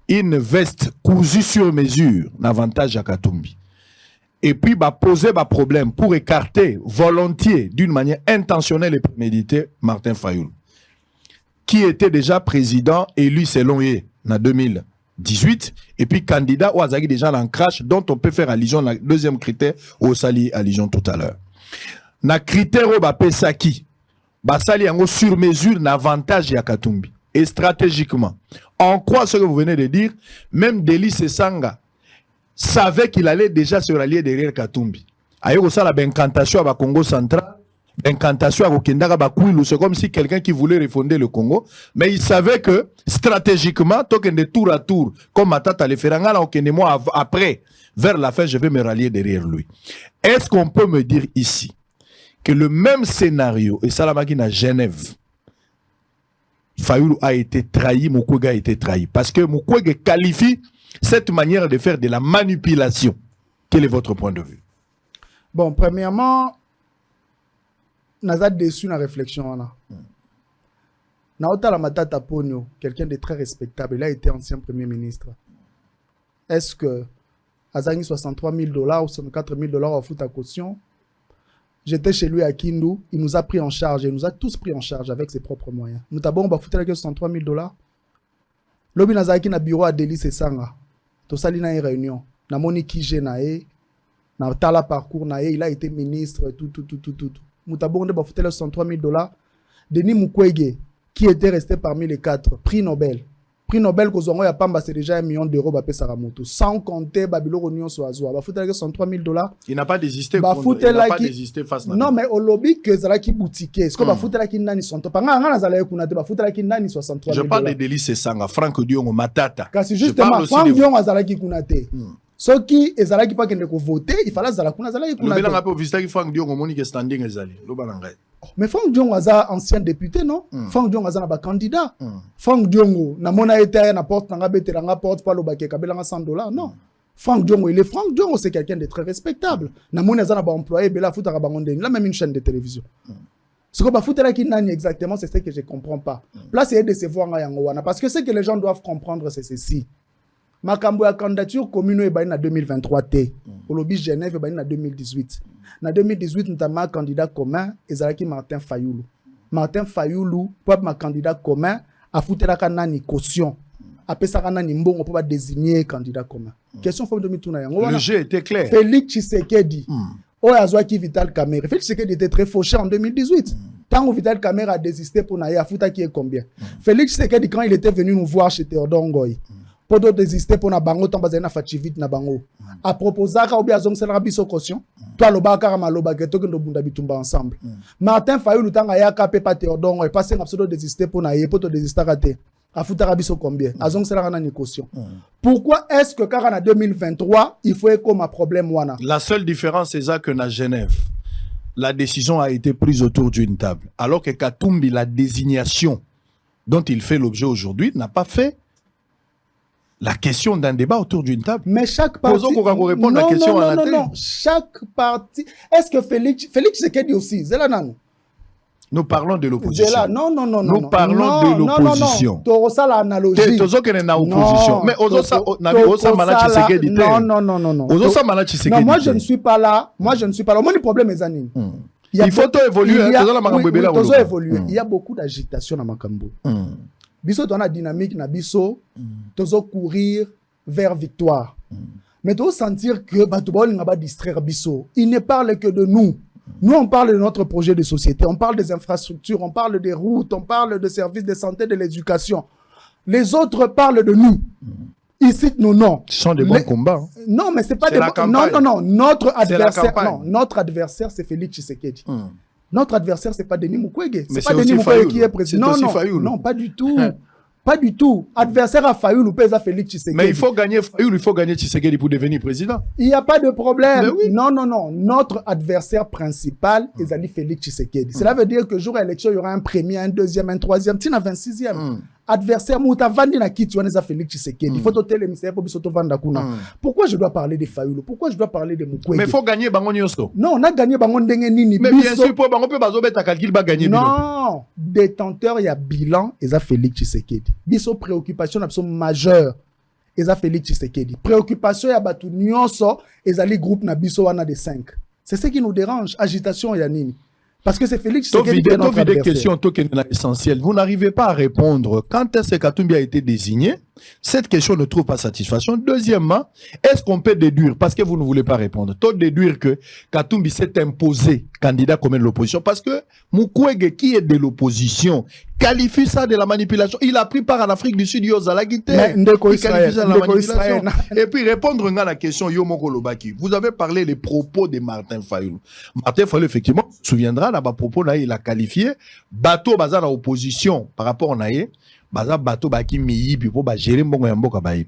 une veste cousue sur mesure, l'avantage à Katumbi. Et puis, poser un problème pour écarter volontiers, d'une manière intentionnelle et préméditée, Martin Fayoul. qui était déjà président élu selon lui en 2018, et puis candidat ou Azagi déjà dans crash, dont on peut faire allusion, le deuxième critère, au sali allusion tout à l'heure. Na critère au Bapé Saki, Basali yango sur mesure n'avantage ya Katumbi. Et stratégiquement, on croit ce que vous venez de dire, même Deli Sesanga savait qu'il allait déjà se rallier derrière Katumbi. Ayo ça la incantation à Congo central, incantation à Okendaka Bakouilou, c'est comme si quelqu'un qui voulait refonder le Congo, mais il savait que stratégiquement, token de tour à tour, comme Matata le Feranga, là, Okende moi après, vers la fin, je vais me rallier derrière lui. Est-ce qu'on peut me dire ici que le même scénario, et Salamagine à Genève, Fayoulou a été trahi, Mukwege a été trahi, parce que Mukwege qualifie cette manière de faire de la manipulation. Quel est votre point de vue? Bon, premièrement, Nazad déçu dans la réflexion. Naota la Matata Ponyo, quelqu'un de très respectable, il a été ancien premier ministre. Est-ce que Azangi 63 000 $ ou 64 000 $ à foutre à caution? J'étais chez lui à Kindu, il nous a pris en charge, il nous a tous pris en charge avec ses propres moyens. Nous t'avons foutu avec 63 000 $. Lobi Nazaki na bureau à Deli Sesanga. To sali na une réunion. Na moni Kije na e, na tala parcours na e, il a été ministre, tout. Nous t'avons foutu avec 63 000 $. Denis Mukwege, qui était resté parmi les 4, prix Nobel. Prix Nobel Kozongo ya Pamba, c'est déjà 1 million d'euros bapé Saramoto. Sans compter Babylon Union Soazoa. Ba foutu avec 63 000 $. Il n'a pas désisté. Il n'a pas désisté face à non, mais au lobby que Zalaki boutique. Est-ce que ba foutu avec Nani son top? Nga na Zalaki kunate ba foutu avec Nani 63 000 $. Je parle de Deli Sesanga, Franck Diongo Matata. Car c'est justement Franck Diongo Zalaki kunate. Ceux qui Zalaki pas qu'elle voter, il fallait Zalaki kunate. Le bilan a pas visité que Franck Diongo moni que standing ezali. Lo balanga. Mais Franck Diongo aza ancien député non? Franck Diongo aza na ba candidat. Franck Diongo na mona été na porte na bete na porte pas lo baké kabela $100 non. Franck Diongo, il est Franck Diongo, c'est quelqu'un de très respectable. Na mona aza na ba employé bela futa ka bangonde, il a même une chaîne de télévision. Ce que ba futa la kinani exactement, c'est ce que je comprends pas. Là c'est de se voir nga yango wana parce que ce que les gens doivent comprendre c'est ceci. Makambo ya candidature commune e baina 2023 t. Au lobby Genève e baina 2018. Na 2018 notamment candidat commun ezalaki Martin Fayoulou. Martin Fayoulou pour ma candidat commun a foutelaka nani caution. Apesaka nani mbongo pour désigner candidat commun. Question forme de mituna yango. Le jeu était clair. Félix Tshisekedi. Oyazwaki Vital Kamerhe. Félix Tshisekedi était très fauché en 2018. Tant que Vital Kamerhe a désisté pour naïa fouta qui est combien. Félix Tshisekedi quand il était venu nous voir chez Théodore Ngoy. Pour d'autres désister pour na bango tant bazena fativite na bango a proposer ka obi azong sera biso caution toi lo baka ma lo bageto que ndo bunda bitumba ensemble Martin Fayoulou tanga ya ka pe pa Théodore et passer absolument désister pour na ye pour to désister raté a futara biso combien azong sera na ni caution. Pourquoi est-ce que car en 2023 il faut comme un problème wana? La seule différence c'est ça que na Genève la décision a été prise autour d'une table alors que Katumbi la désignation dont il fait l'objet aujourd'hui n'a pas fait la question d'un débat autour d'une table. Mais chaque parti... Non. Chaque parti... Est-ce que Félix Tshisekedi aussi, nous parlons de l'opposition. Non. Nous parlons de l'opposition. Non. l'analogie. Mais non, moi je ne suis pas là. Moi le problème est Zanine. Il faut évoluer. Il y a beaucoup d'agitation dans Makambo. Biso dans la dynamique na biso tozo courir vers victoire. Mais tu sentir que Batoubaol n'a pas distraire biso. Il ne parle que de nous. Nous on parle de notre projet de société, on parle des infrastructures, on parle des routes, on parle de services de santé, de l'éducation. Les autres parlent de nous. Ils citent nos noms. Ce sont des bons combats. Hein. Non, mais c'est pas des bons. Non. Notre adversaire, c'est Félix Tshisekedi. Notre adversaire, c'est pas Denis Mukwege. C'est pas Denis Mukwege qui est président. Non, pas du tout. Pas du tout. Adversaire à Fayoulou, pèse Félix Tshisekedi. Mais il faut gagner Fayoulou, il faut gagner Tshisekedi pour devenir président. Il n'y a pas de problème. Oui. Non. Notre adversaire principal est Félix Tshisekedi. Cela veut dire que jour à l'élection, il y aura un premier, un deuxième, un troisième, tu n'as 26e. Adversaire, Mouta Vandi na Kiti, on est Félix Tshisekedi. Il faut te le ministère pour Bisoto Vandakuna. Pourquoi je dois parler de Fayoulou? Pourquoi je dois parler de Mukwege? Mais il faut gagner Bango Nyoso. Non, on a gagné Bango Ndengenini. Mais bien sûr, pour Bango peut bazobeta calcul ba gagner. Non, détenteur, il y a bilan, et ça Félix Tshisekedi. Biso préoccupation absolument majeure, et ça Félix Tshisekedi. Préoccupation, il y a Batu Nyoso, et ça les groupes na biso wana de 5. C'est ce qui nous dérange. Agitation, il y a nini. Parce que c'est Félix Tshisekedi qui est notre des adversaire. questions essentielles. Vous n'arrivez pas à répondre. Quand est-ce que Katumbi a été désigné? Cette question ne trouve pas satisfaction. Deuxièmement, est-ce qu'on peut déduire, parce que vous ne voulez pas répondre, déduire que Katumbi s'est imposé candidat comme de l'opposition? Parce que Mukwege, qui est de l'opposition, qualifie ça de la manipulation. Il a pris part en Afrique du Sud, il qualifie ça de la manipulation. Et puis répondre à la question, Yomoko Lobaki. Vous avez parlé des propos de Martin Fayulu. Martin Fayulu, effectivement, se souviendra, là, propos, là, il a qualifié bateau bazar à opposition par rapport à Naye. Baza bateau baki miyi puis pour gérer mbongo ya mboka bayi.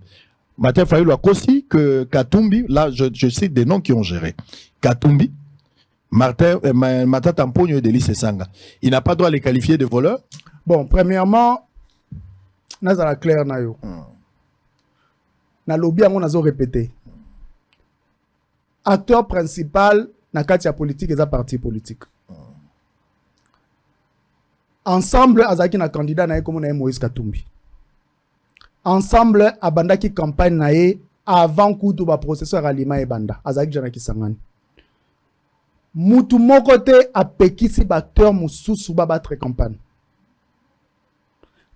Martin Fayulu a aussi que Katumbi, là je cite des noms qui ont géré. Katumbi, Matata Mponyo et Delis Sanga. Il n'a pas droit à les qualifier de voleurs. Bon, premièrement, nazala clair na yo. Na lobby on nazo répété. Acteur principal na katia politique et parti politique. Ensemble, Azaki na candidat na comme Moïse Katumbi. Ensemble, abandaki campagne na avant kutu ba processeur alima e banda. Azaki janaki sangani. Mutu mokote a pekisi acteur mususu ba battre campagne.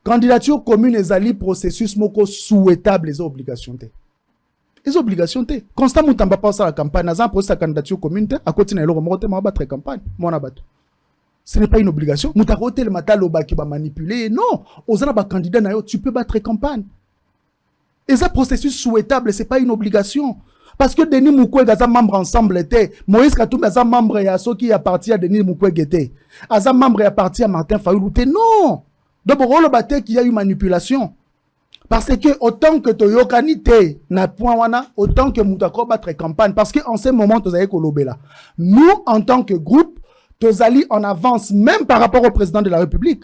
Candidature commune ezali processus moko souhaitable les obligations te. Les obligations te. Constant mutamba pas la campagne, nazan processus sa candidature commune te, à côté na eloko mokote ma battre campagne. Mona bato. Ce n'est pas une obligation. Moutakote le matin qui va manipuler. Non. Aux candidats, tu peux battre campagne. Et ça, processus souhaitable, ce n'est pas une obligation. Parce que Denis Mukwege est membre ensemble. Moïse Katumbi est membre et ceux qui appartient à Denis Mukwege. Est membre et appartient à Martin Fayulu. Non. Donc, on va qu'il y a eu manipulation. Parce que autant que Toyokanité n'a point wana, autant que Moutako battre campagne. Parce qu'en ce moment, nous, en tant que groupe, Tozali en avance même par rapport au président de la République.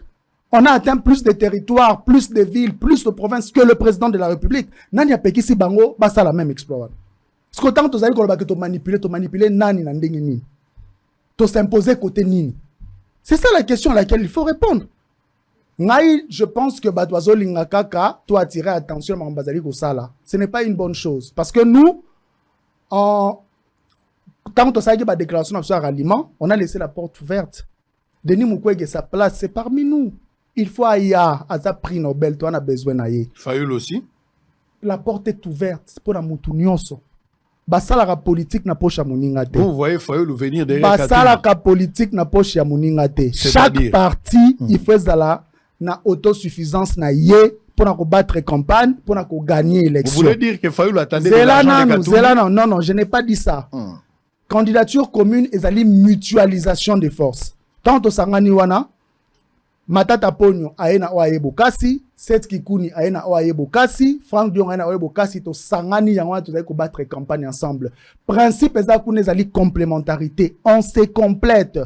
On a atteint plus de territoires, plus de villes, plus de provinces que le président de la République. Nani a peki si bango, bah ça la même exploit. Parce qu'autant que Tozali to manipuler nani na ndenge nini. To s'imposer côté nini. C'est ça la question à laquelle il faut répondre. Ngai, je pense que Batwazo Lingakaka doit attirer attention à Mbazali Kosala. Ce n'est pas une bonne chose. Parce que nous, quand on a la déclaration sur ralliement, on a laissé la porte ouverte. Denis Mukwege, sa place, c'est parmi nous. Il faut aller à sa prix Nobel, tu en as besoin d'aller. Fayulu aussi. La porte est ouverte pour la moutounionso. Basala la politique n'a pas chamoningate. Vous voyez Fayulu venir derrière. Basala la politique n'a pas chamoningate. Chaque parti, il fait ça na autosuffisance na yé pour na battre campagne, pour na gagner l'élection. Vous voulez dire que Fayulu attendait non, je n'ai pas dit ça. Candidature commune et la mutualisation des forces. Tant au Sangani wana, Matata Ponyo aena oaye bokasi, Seth Kikuni aena oaye bokasi, Frank Dion aena oaye bokasi, to Sangani yango to ko battre campagne ensemble. Principe ezakune zali complémentarité, on se complète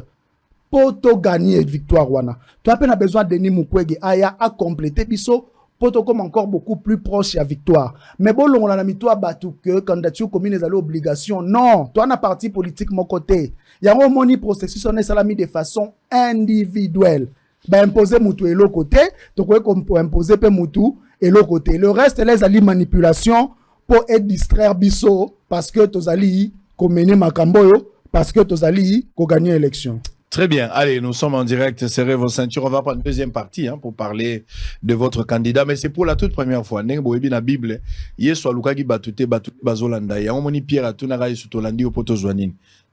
pour to gagner victoire wana. Tu as peine besoin de Denis Mukwege aya à compléter biso pour comme encore beaucoup plus proche à victoire. Mais bon, on a mis toi battu que candidature commune est l'obligation. Non, toi, on a parti politique mon côté. Il y a un moni processus, on est salami de façon individuelle. Ben, imposer Moutou et l'autre côté, donc on peut imposer pe Moutou et l'autre côté. Le reste, les alliés manipulation pour être distraire biso parce que tos alliés qu'on mène Makamboyo, parce que tos alliés qu'on gagne l'élection. Très bien. Allez, nous sommes en direct. Serrez vos ceintures. On va prendre une deuxième partie pour parler de votre candidat. Mais c'est pour la toute première fois. La Bible,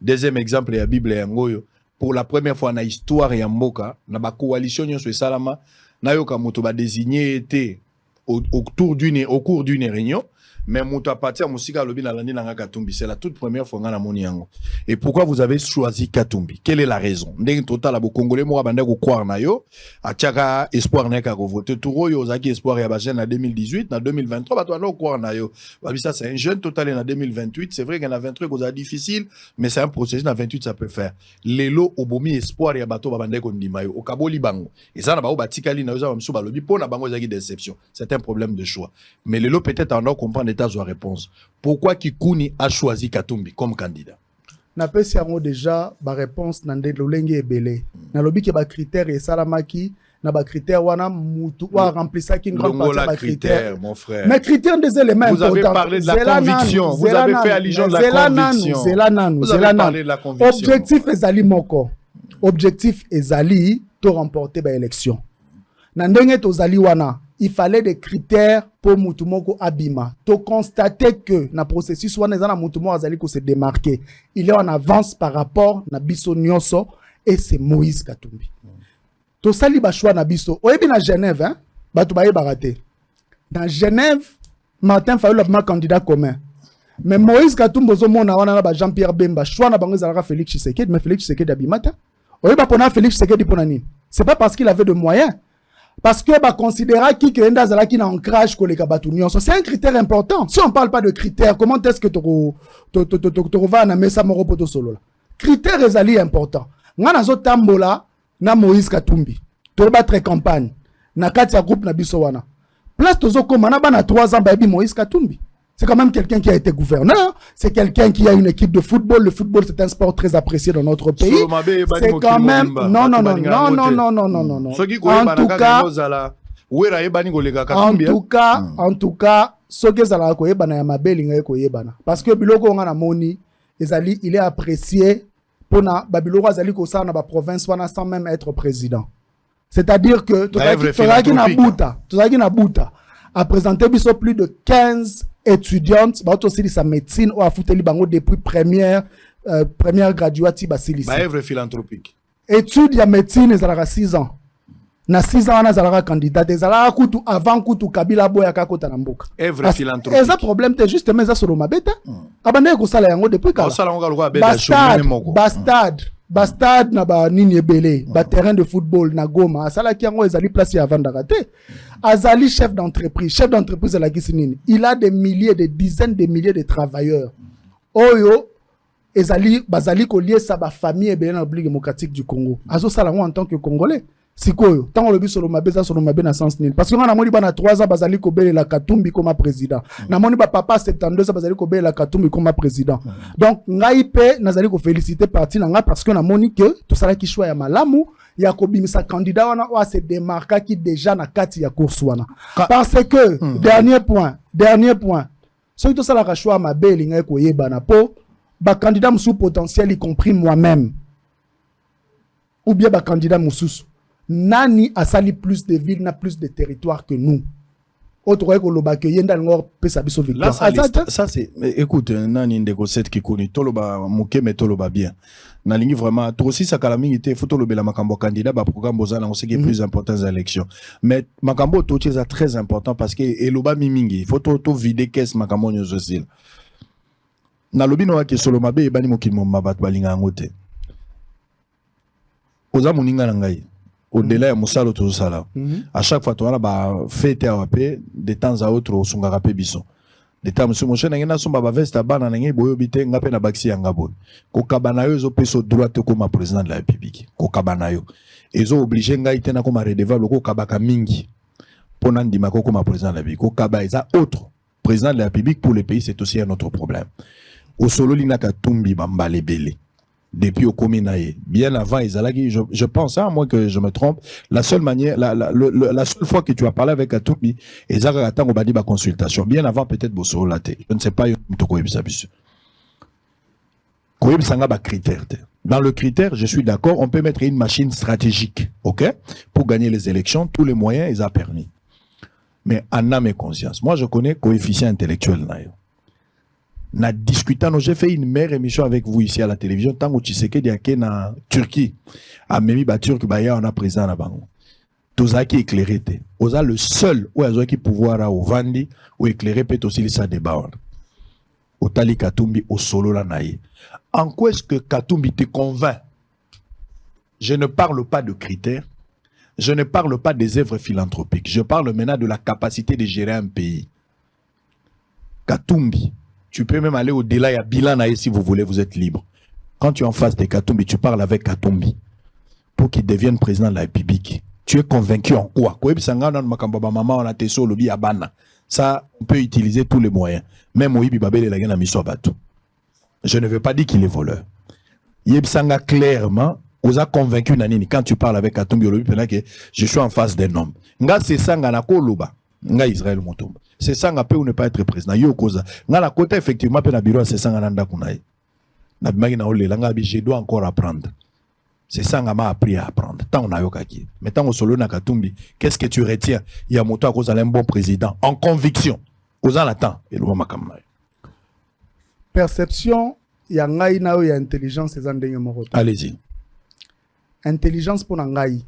deuxième exemple, la Bible, pour la première fois dans l'histoire de Mboka, dans la coalition de Salama, Nayoka Motoba désigné était au cours d'une réunion. Mais Mouta partir Moussika Lobi na landi na Katumbi, c'est la toute première fois na moni yango. Et pourquoi vous avez choisi Katumbi? Quelle est la raison? Ndenge total abo congolais mo banda ko croire na yo, atiaka espoir na ka voter touro yo zaki espoir ya ba jeune en 2018, na 2023 ba to na croire na yo. Ba ça c'est un jeune total en 2028, c'est vrai qu'il y en a 23 qui est difficile, mais c'est un processus na 28 ça peut faire. Lelo obomi espoir ya bato ba banda ko ndima yo, okaboli bango. Et ça na ba o batikali na yo za msu ba lobi pona bango zaki déception. C'est un problème de choix. Mais lelo peut-être en comprendre l'état de réponse. Pourquoi Kikuni a choisi Katumbi comme candidat? Na pesi yango déjà ba réponse na ndelo lenge ebele. Na lobi ke ba critère et salamaki na ba critère wana mutu wa remplissa ki une grande partie ba critère mon frère. Mais critère des éléments vous avez parlé de la conviction, vous avez fait allusion de la conviction. Vous avez parlé de la conviction. Objectif ezali moko. objectif ezali to remporter ba élection. Na ndenge tozali wana, il fallait des critères pour mutu moko abima. To constater que na processus wana ezana mutu moko azali ko se démarquer. Il est en avance par rapport na biso nyonso et c'est Moïse Katumbi. To sali ba choix na biso. Oyebi na Genève hein, batu ba yebaraté. Dans Genève, Martin Fayulu a candidat commun. Mais Moïse Katumbi ozomona wana na ba Jean-Pierre Bemba, choix na bango ezalaka Félix Tshisekedi, mais Félix Tshisekedi abimata. Oyeba pona Félix Tshisekedi pona nini? C'est pas parce qu'il avait de moyens. Parce que bah considéra qui enda zala qui na ancrage koleka batu nyonso. C'est un critère important. Si on parle pas de critères, comment est-ce que tu vas na mesa moko poto solo là? Critères ezali important. Ngana zo tambola na Moïse Katumbi. To battre campagne. Na kati ya groupe na biso wana. Place tozo komana ba na 3 ans ba bi Moïse Katumbi. C'est quand même quelqu'un qui a été gouverneur. C'est quelqu'un qui a une équipe de football. Le football, c'est un sport très apprécié dans notre pays. C'est quand même... Non. En tout cas, ce que ça a koyeba na mabelinga koyebana. Parce que biloko on a moni, il est apprécié pour na babiloko azali ko sa na ba province wana sans même être président. C'est-à-dire que tozaki na buta a présenté biso plus de 15 étudiantes ba aussi sa médecine ou a fouteli bango depuis première graduate ba silisi. Ba œuvre philanthropique. Étude ya médecine ezalaka 6 ans. Na 6 ans na zalaka candidat ezalaka kutu avant kutu Kabila boya kakota na mboka. Œuvre philanthropique. Eza problème te justement eza solo mabeta. Abande ko sala yango depuis kala. Sala ngo ko abeda Bastard na ba nini ebele, ba terrain de football na Goma, asala ki yango ezali place ya vandaka te. Azali chef d'entreprise la kisinini. Il a des milliers, des dizaines de milliers de travailleurs. Oyo ezali bazali ko lier sa ba famille ebele na République démocratique du Congo. Azo sala ngo en tant que Congolais. Sikoyo, tant on le dit sur le mabé na sens nil. Parce que on a moni bana 3 ans bazali ko bele la Katumbi comme président. Na moni ba papa 72 ans bazali ko bele la Katumbi comme président. Donc ngai pe nazali ko féliciter parti na nga parce que na moni que to sala ki choix ya malamu ya ko bimisa candidat wana wa se démarquer qui déjà na kati ya course wana. Parce que dernier point. Ceux to sala ka choix mabé ngai ko yeba na po ba candidat sous potentiel y compris moi-même. Ou bien ba candidat mususu. Nani a sali plus de villes, n'a plus de territoire que nous. Autre que l'oba que yenda ngor pesa biso victoire. Ça c'est écoute nani ndeko set qui connaît toloba muke mais toloba bien. Na lingi vraiment toi aussi ça calamité faut toloba la makambo candidat ba programme bozana on sait qui est plus important aux élections. Mais makambo to c'est très important parce que eloba mimingi faut to vider caisse makambo nyozo sil. Na lobi no ke solo mabe bani mokimo mabat balinga ngote. Oza muninga na ngai. Au-delà de Moussalo Tozosala. À chaque fois, tu as fait de temps à autre au Sungarape Bisson. De temps à autre, tu as fait veste à Bananangé, Boyobité, Ngapé na Baxi Angabon. Kokabanayo, ils ont pris sur droite comme président de la République. Kokabanayo. Ils ont obligé Ngaïté na comme redevable Kokabaka Mingi. Pour Nandimako comme président de la République. Kokaba, ils ont autre président de la République pour le pays, c'est aussi un autre problème. Au solo, l'inaka Tumbi Bambale Bele. Depuis au Kominaye. Bien avant, je pense, à moins que je me trompe, la seule manière, la seule fois que tu as parlé avec Katumbi, Ezara attend au badi ba consultation. Bien avant, peut-être, Bosso Laté. Je ne sais pas, critère. Dans le critère, je suis d'accord, on peut mettre une machine stratégique, ok? Pour gagner les élections, tous les moyens, ils ont permis. Mais en âme et conscience. Moi, je connais coefficient intellectuel, na discutant, j'ai fait une meilleure émission avec vous ici à la télévision tant que Tshisekedi a na Turquie a memi ba Turc ba ya on a présent na bango tozaki éclairé te oza le seul où azo ki pouvoir a au vandi ou éclairer peut aussi ça débat au tali Katumbi au solo la naïe. En quoi est-ce que Katumbi te convainc? Je ne parle pas de critères, je ne parle pas des œuvres philanthropiques, je parle maintenant de la capacité de gérer un pays. Katumbi, tu peux même aller au-delà, il y a Bilanaï si vous voulez, vous êtes libre. Quand tu es en face de Katumbi, tu parles avec Katumbi pour qu'il devienne président de la République. Tu es convaincu en quoi? Ça, on peut utiliser tous les moyens. Même Oibi Babel et la Gana Miso Batou. Je ne veux pas dire qu'il est voleur. Yebsanga clairement, vous a convaincu Nanini quand tu parles avec Katumbi que je suis en face d'un homme. Nga c'est ça nga na koloba. Nga Israël Motomba. C'est ça nga peut ou ne pas être président. Yo koza. Nga la côté effectivement pe na bureau c'est ça nga nanda kunaï. Na bimagi na ole la nga je dois encore apprendre. C'est ça que m'a appris à apprendre. Tant on a yokaki. Mais tant on solo na Katumbi, qu'est-ce que tu retiens? Il y a moto à cause d'un bon président. En conviction. Aux en l'attend. Et le Perception, il y a ngai na il y a intelligence et zandenge moroto. Allez-y. Intelligence pour ngai.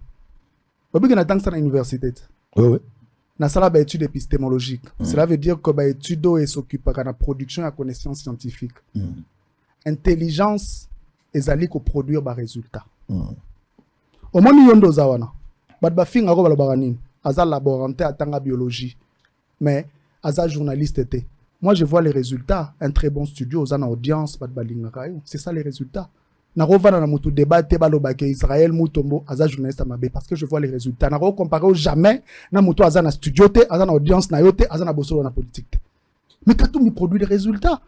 Obi que na tang sana université. Oui, oui. Na sala ba étude épistémologique. Cela veut dire que ba étude et s'occupe de la production et la connaissance scientifique. Intelligence ezali ko produire ba résultat. Au moins yondo zawana. Bad ba finga ko balobaka nini? Aza laborantin atanga biologie. Mais aza journaliste était. Moi je vois les résultats, un très bon studio aux audience bad balinga kayo. C'est ça les résultats. Na rovana na mutu débat te balobaka Israël mutombo aza journaliste amabe parce que je vois les résultats. Na comparé jamais na mutu aza na studio te, aza na audience na yote, aza na bosolo na politique. Mais Katumbi produit des résultats.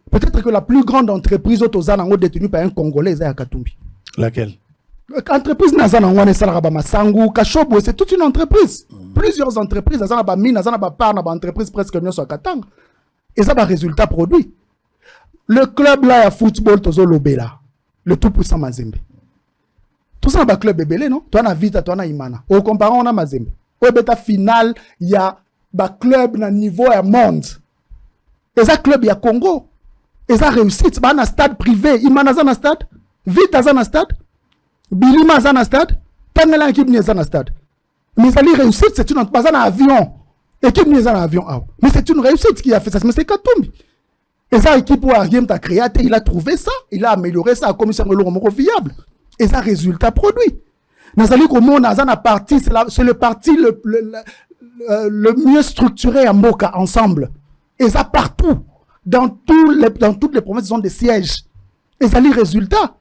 Peut-être que la plus grande entreprise autozana détenue par un Congolais est à Katumbi. Laquelle? Entreprise Nazana Wane Salaraba Masangu, Kashobo, c'est toute une entreprise. Plusieurs entreprises, Nazana Bamine, Nazana Bapar, Nazana entreprise presque mieux sur Katanga. Et ça, va résultat produit. Le club là, il y a football, Tozo Lobela, le tout puissant Mazembe. Tout ça, c'est un club bébélé, non? Toi, on a Vita, toi, on a Imana. Au comparant, on a Mazembe. Au bêta final, il y a un club na niveau à monde. Et ça, club, il y a Congo. Et ça réussit, c'est un stade privé. Imana, c'est un stade. Vita, c'est un stade. Bilima, c'est un stade. Tangela, équipe, c'est un stade. Mais ça, les réussite, c'est une pas un avion. Équipe, c'est un avion. Mais c'est une réussite qui a fait ça. Mais c'est Katumbi. Et ça, l'équipe où Ariem t'a créé, il a trouvé ça. Il a amélioré ça à commission de l'euro viable. Et ça, résultat produit. Nazali Komo, Nazana parti, c'est le parti le mieux structuré à Moka ensemble. Et ça partout. Dans toutes les provinces, ils ont des sièges. Et ça, les résultats.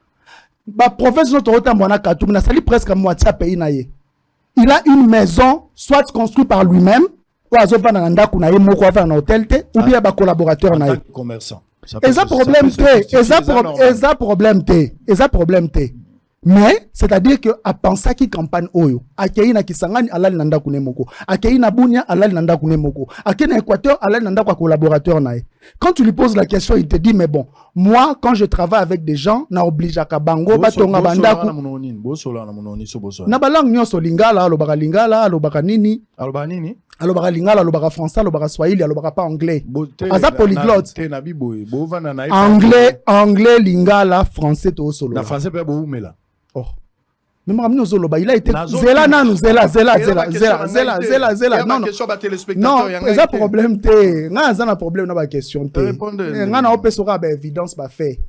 La province de notre Rotambouana Katoum, ça presque à moitié à pays naïe. Il a une maison, soit construite par lui-même, ou à Zova Nanda Kounaye, Moko à un hôtel, ou bien à collaborateur naïe. Commerçant. Et ça problème té. Mais, c'est-à-dire que, à penser qui campagne oyo, à Keina Kisangani, Alal Nanda Kunemoko, à Keina Bounia, Alal Nanda Kunemoko, à Keina Équateur, Alal Nanda Kwa collaborateur naï. Quand tu lui poses la question, il te dit, mais bon, moi, quand je travaille avec des gens, na oblige à Kabango, Batonga Bandaku. Na balang nyoso lingala, alobaka lingala, alobaka nini. Alobaka nini? Alobaka lingala, alobaka français, alobaka swahili, alobaka pas anglais. Aza polyglotte. Anglais, lingala, français, to solo. Na français, peut boumela. Oh. Mais moi, il a été. Zela. Non, c'est un problème. C'est un problème dans la question. Évidence fait.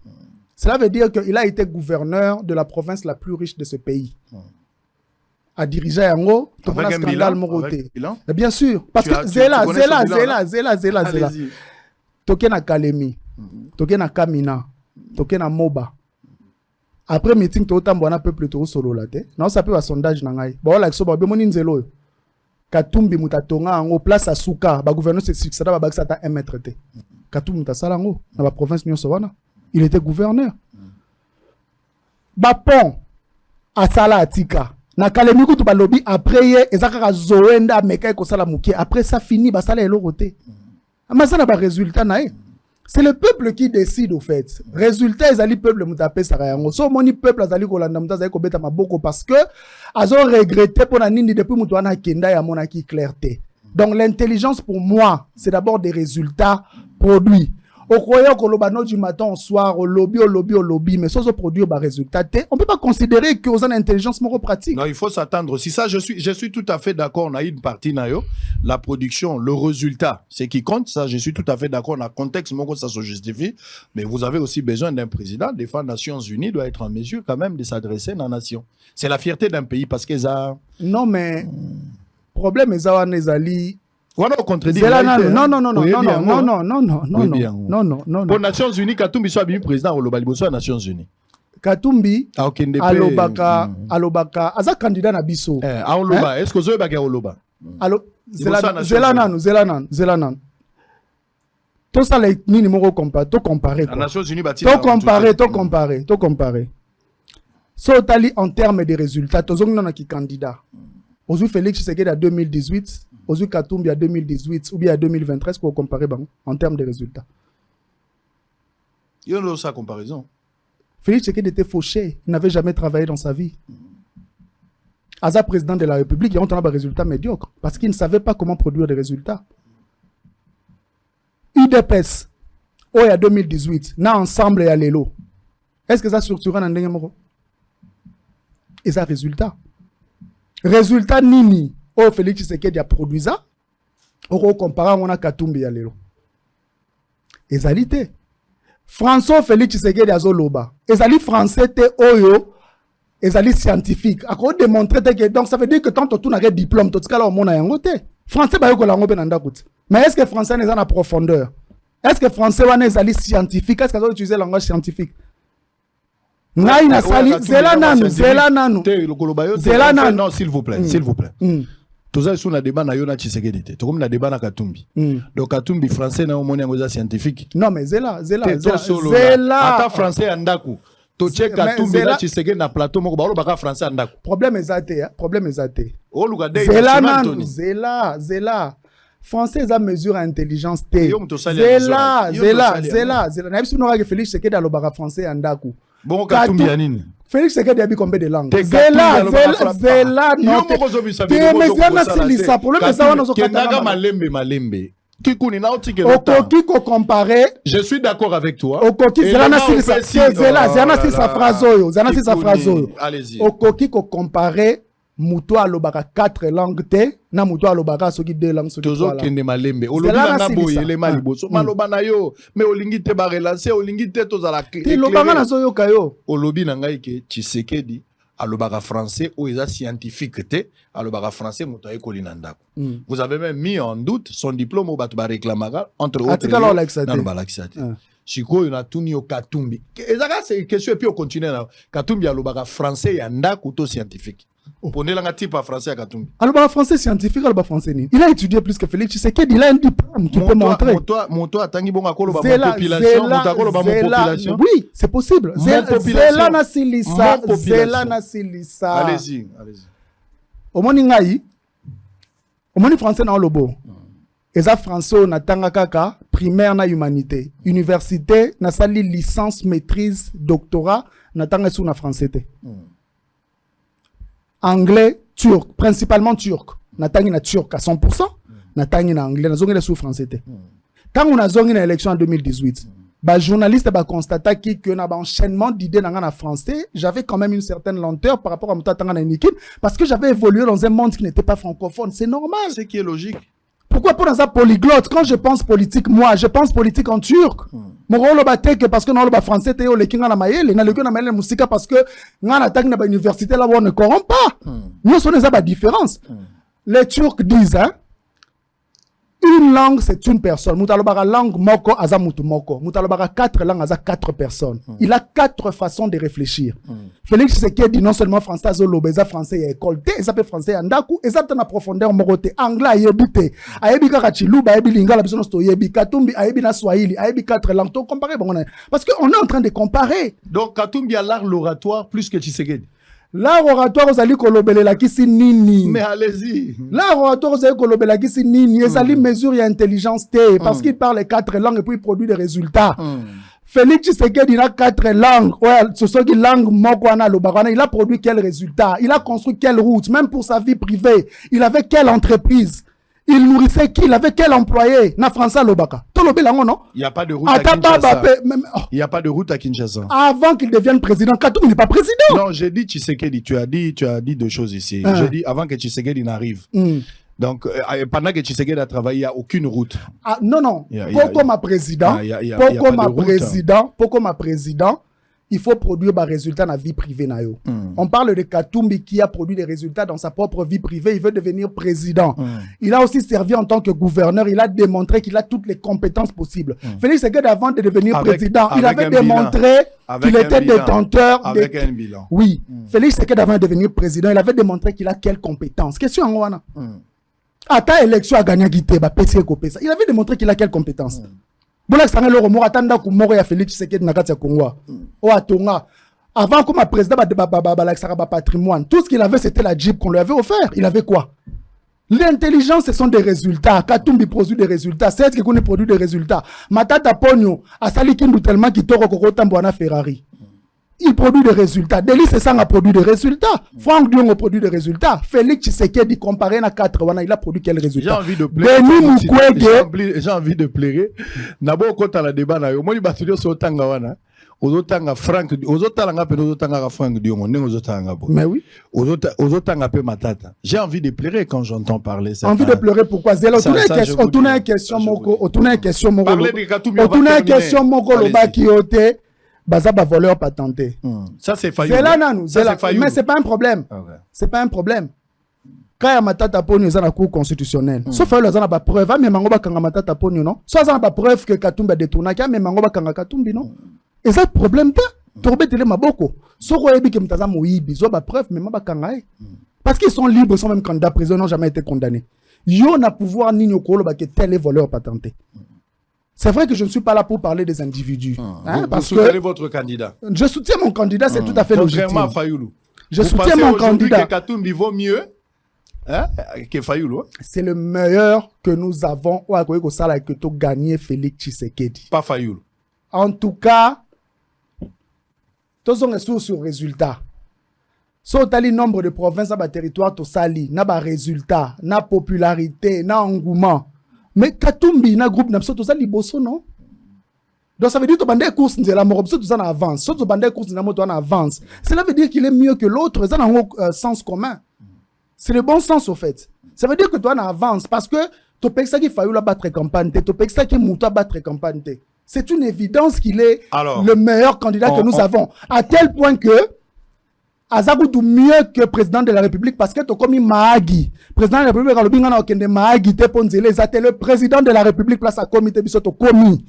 Cela veut dire qu'il a été gouverneur de la province la plus riche de ce pays. A diriger un gros, scandale Moroté. Bien sûr. Parce que Zela. Token à Kalemi, Token à Kamina, Token à Moba. Après meeting to autant bon peuple to solo la té non ça peut un sondage na ngai ba wala kiso ba be moni nzelo Katumbi mutatonga ngo place à Souka ba gouverneur c'est succès ba bakisa ta 1 mètre té Katumbi mutasala ngo na ba province nyo wana il était gouverneur ba pont à Sala Atika na Kalemi kutu ba lobby après ye ezaka zoenda meka ko sala mukie après ça fini ba sala eloko té ama ça na ba résultat na c'est le peuple qui décide au fait. Résultat, ils allaient peuple mutapé sarayango. So moni peuple azali kolanda mutaza ko beta maboko parce que azo regretté pour la nini depuis mutuana kenda ya monaki clarté. Donc l'intelligence pour moi, c'est d'abord des résultats produits. Au croyant que l'obano du matin au soir, au lobby, mais sans produire des résultats, on ne peut pas considérer que aux intelligence pratique. Non, il faut s'attendre. Si ça, je suis tout à fait d'accord. On a une partie, la production, le résultat, c'est qui compte. Ça, je suis tout à fait d'accord. Dans le contexte, ça se justifie. Mais vous avez aussi besoin d'un président. Des fois, les Nations Unies doivent être en mesure quand même de s'adresser à la nation. C'est la fierté d'un pays parce qu'ils ont... Non, mais problème, ils ont les voilà, on contredit. Non. Pour les Nations Unies, Katumbi soit bien président au Lobaliboso des Nations Unies. Katumbi, alobaka, aza candidat na biso. Aloba, est-ce que vous avez Oloba? Zelanan. Tout ça, les numéros comparer. Les Nations Unies, to comparer. So, tali en termes de résultats, tous les qui candidats. Aujourd'hui, Félix Tshisekedi à 2018. Aujourd'hui, Katumbi à 2018 ou bien à 2023, pour comparer en termes de résultats. Il y a sa comparaison. Félix Tshisekedi était fauché. Il n'avait jamais travaillé dans sa vie. Aza président de la République, il y a un résultat médiocre parce qu'il ne savait pas comment produire des résultats. UDPS, il y a 2018, na ensemble et à l'élo. Est-ce que ça structure un endroit? Et ça résultat. Résultat nini, oh Félix Tshisekedi a produit ça, on compare on a Katumbi à l'élo. Ezalité. François Félix Tshisekedi a zoloba. Ezali français te oyo. Ezali scientifique. A quoi démontrer que donc ça veut dire que tant que tu n'as pas de diplôme, tout ce cas là au monde a un côté. Français ba yoko la ngobe nanda kuti. Mais est-ce que français n'est pas en profondeur? Est-ce que français wana ezali scientifique? Est-ce que ça utiliser langage scientifique? Ngai na sali zela nanu. Zela nanu. Non, s'il vous plaît, s'il vous plaît. Tout ça, on a débat na yona Tshisekedi. Tout comme on a débat na Katumbi. Donc Katumbi français na omoni ngoza scientifique. Non mais zela. Ata français andaku. Toche Katumbi na Tshisekedi na plateau moko ba baka français andaku. Problème ezate, problème ezate. O luga dei. Zela. Français a mesure intelligence T. Zela. Na biso no ka Félix Tshisekedi alobaka français andaku. Bon Katumbi anini. Félix Tshisekedi a combien de langues? Zela, non. Le problème est ça, on a malembe. Okoki ko comparer. Je suis d'accord avec toi. Okoki Zela sa phrase oyo. Allez-y. Okoki ko comparer muto alobaka 4 langues te na muto alobaka soki 2 langues soki. Tozo kende malembe. Olobi na boye le maliboso. Maloba na yo, mais olingi te ba relancer, olingi te tozala clé. Ti lobanga na soyo kayo. Olobi na ngai ke Tshisekedi alobaka français ou eza scientifique te, alobaka français muto ay kolinanda. Vous avez même mis en doute son diplôme au batu ba réclamaka entre autres. Atikalo laxate. Na ba laxate. Siko yona tuni o Katumbi. Ezaka c'est question et puis on continue na Katumbi alobaka français ya ndaku to scientifique. Prenez la type à français à Katumbi. Alors, français scientifique, alors français ni. Il a étudié plus que Félix Tshisekedi. Il a un diplôme qui peut montrer. Mon toi, tangi bon akolo ba population, population. Oui, c'est possible. Zela na silisa. Allez-y. Omoni ngai. Omoni français na lobo. Eza français na tanga kaka primaire na humanité. Université na sali licence, maîtrise, doctorat na tanga sou na français te. Anglais, turc, principalement turc. Natangi na turc à 100%, natangi na anglais, nazongi na sous français. Quand on a zongi na élection en 2018, bah journaliste ba constata que na ba enchaînement d'idées na français, j'avais quand même une certaine lenteur par rapport à mon tanga na Nikin parce que j'avais évolué dans un monde qui n'était pas francophone, c'est normal, c'est qui est logique. Pourquoi pour dans un polyglotte? Quand je pense politique, moi, je pense politique en turc. Mon rôle que parce que dans le français, tu es le king en amaïel, na le king en amaïel musique parce que dans l'attaque de l'université là où on ne corrompt pas. Nous sommes des différence. Les Turcs disent, hein, une langue c'est une personne. Moutalobara langue moko aza mutu moko. Moutalobara 4 langues aza 4 personnes. Il a 4 façons de réfléchir. Félix Tshisekedi dit non seulement français azolobe, eza français ya école te, eza pe français ya ndaku, eza na profondeur morote. Anglais ayebi te. Ayebi kaka chiluba, ayebi lingala biso no sto yebi, Katumbi ayebi na Swahili, ayebi 4 langues. To comparer bon parce que on est en train de comparer. Donc Katumbi a l'art l'oratoire plus que Tshisekedi. L'art oratoire osali kolobela kisi nini. Mais allez-y. L'art oratoire osali kolobela kisi nini. Ezali mesure et intelligence te. Parce qu'il parle 4 langues et puis il produit des résultats. Félix Tshisekedi a 4 langues. Ouais, ce sont des langues mokwana lobakwana. Il a produit quel résultat? Il a construit quelle route? Même pour sa vie privée. Il avait quelle entreprise? Il nourrissait qui? Il avait quel employé? Na François Lobaka. Non? Il n'y a pas de route à Kinshasa. Il n'y a pas de route à Kinshasa. Avant qu'il devienne président, Katumbi n'est pas président. Non, j'ai dit Tshisekedi. Tu as dit 2 choses ici. J'ai dit avant que Tshisekedi n'arrive. Donc, pendant que Tshisekedi a travaillé, il n'y a aucune route. Ah, non. Pourquoi ma président? Pourquoi ma président? Il faut produire des résultats dans la vie privée. On parle de Katumbi qui a produit des résultats dans sa propre vie privée. Il veut devenir président. Il a aussi servi en tant que gouverneur. Il a démontré qu'il a toutes les compétences possibles. Félix Tshisekedi, avant de devenir président, il avait démontré qu'il était détenteur. Avec un bilan. Oui. Félix Tshisekedi, avant de devenir président, il avait démontré qu'il a quelles compétences. Question en Wana. À ta élection à gagner Guité, il avait démontré qu'il a quelles compétences. Avant que ma président patrimoine, tout ce qu'il avait c'était la Jeep qu'on lui avait offert. Il avait quoi? L'intelligence, ce sont des résultats. Katumbi produit des résultats. C'est ce qu'on produit des résultats. Matata Pogno, Asali Kindu tellement qui toro Ferrari. il produit des résultats. Delis Sassang a produit des résultats. Franck Dion a produit des résultats. Félix Tshisekedi comparé à 4, il a produit quel résultat? J'ai envie de plairer. J'ai envie de plairer. Nabo kota la débat na yo. Moi, batudio so tanga wana. Ozotanga Franck, ozotanga pe ozotanga Franck Dion, ndenge ozotanga bo. Mais oui. Ozotanga pe matata. J'ai envie de pleurer quand j'entends parler ça. Envie de pleurer pourquoi? Zélo, on a une question moko, on a une question moko. On a une question moko lo ba ki ote, baza ba voleur patenté. Ça c'est Fayoulou. C'est là nanou, mais c'est pas un problème. C'est pas un problème. Quand il matata poni za na cour constitutionnelle. Sauf que les gens ba preuve, mais mango ba kanga matata poni non. Soit za ba preuve que Katumbi a détourné, mais mango ba kanga Katumbi non. Et ça, le problème, c'est maboko. Parce qu'ils sont libres, ils sont même candidats prison, n'ont jamais été condamnés. Ils ont pouvoir ni que tel est voleur patenté. C'est vrai que je ne suis pas là pour parler des individus. Parce vous soutenez votre candidat. Je soutiens mon candidat, c'est tout à fait logique. Contrairement à Fayoulou. Je soutiens mon candidat. Que Katumbi vaut mieux que Fayoulou. C'est le meilleur que nous avons que gagné Félix Tshisekedi. Pas Fayoulou. En tout cas, tous sont sur résultat. Si on a le nombre de provinces dans le territoire, tout ça, n'a pas résultat, n'a popularité, n'a engouement. Mais Katumbi, n'a groupe, n'a pas tout ça, liboso, non? Donc ça veut dire que tu as course, la mort, tout ça en avance. Si tu as course, en avance. Cela veut dire qu'il est mieux que l'autre, c'est un sens commun. C'est le bon sens, au fait. Ça veut dire que tu en avance parce que tu as ça qui faillit battre campagne, tu as ça qui mouta battre campagne. C'est une évidence qu'il est le meilleur candidat que nous avons. À tel point que Azagoudou mieux que président de la République parce que tu as commis Mahagi. Président de la République, le président de la République place à comité commis.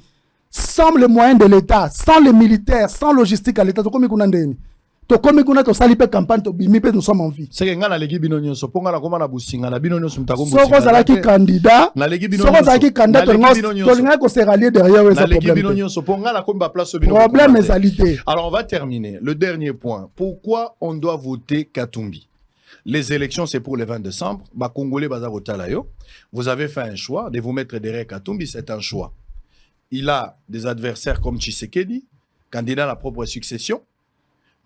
Sans les moyens de l'État, sans les militaires, sans logistique à l'État, tu as commis to komi kuna to sali pe campagne to bimi pe nous sommes en vie. C'est que ngana legi bino nyonso ponga na koma na businga na bino nyonso mutako businga. Soko zalaki candidat. Na legi bino nyonso. Soko zalaki candidat to linga ko se rallier derrière esa problème. Na legi bino nyonso ponga na komba place bino. Problème égalité. Alors on va terminer. Le dernier point. Pourquoi on doit voter Katumbi? Les élections c'est pour le 20 décembre. Ba Congolais baza votala yo. Vous avez fait un choix de vous mettre derrière Katumbi, c'est un choix. Il a des adversaires comme Tshisekedi, candidat à la propre succession.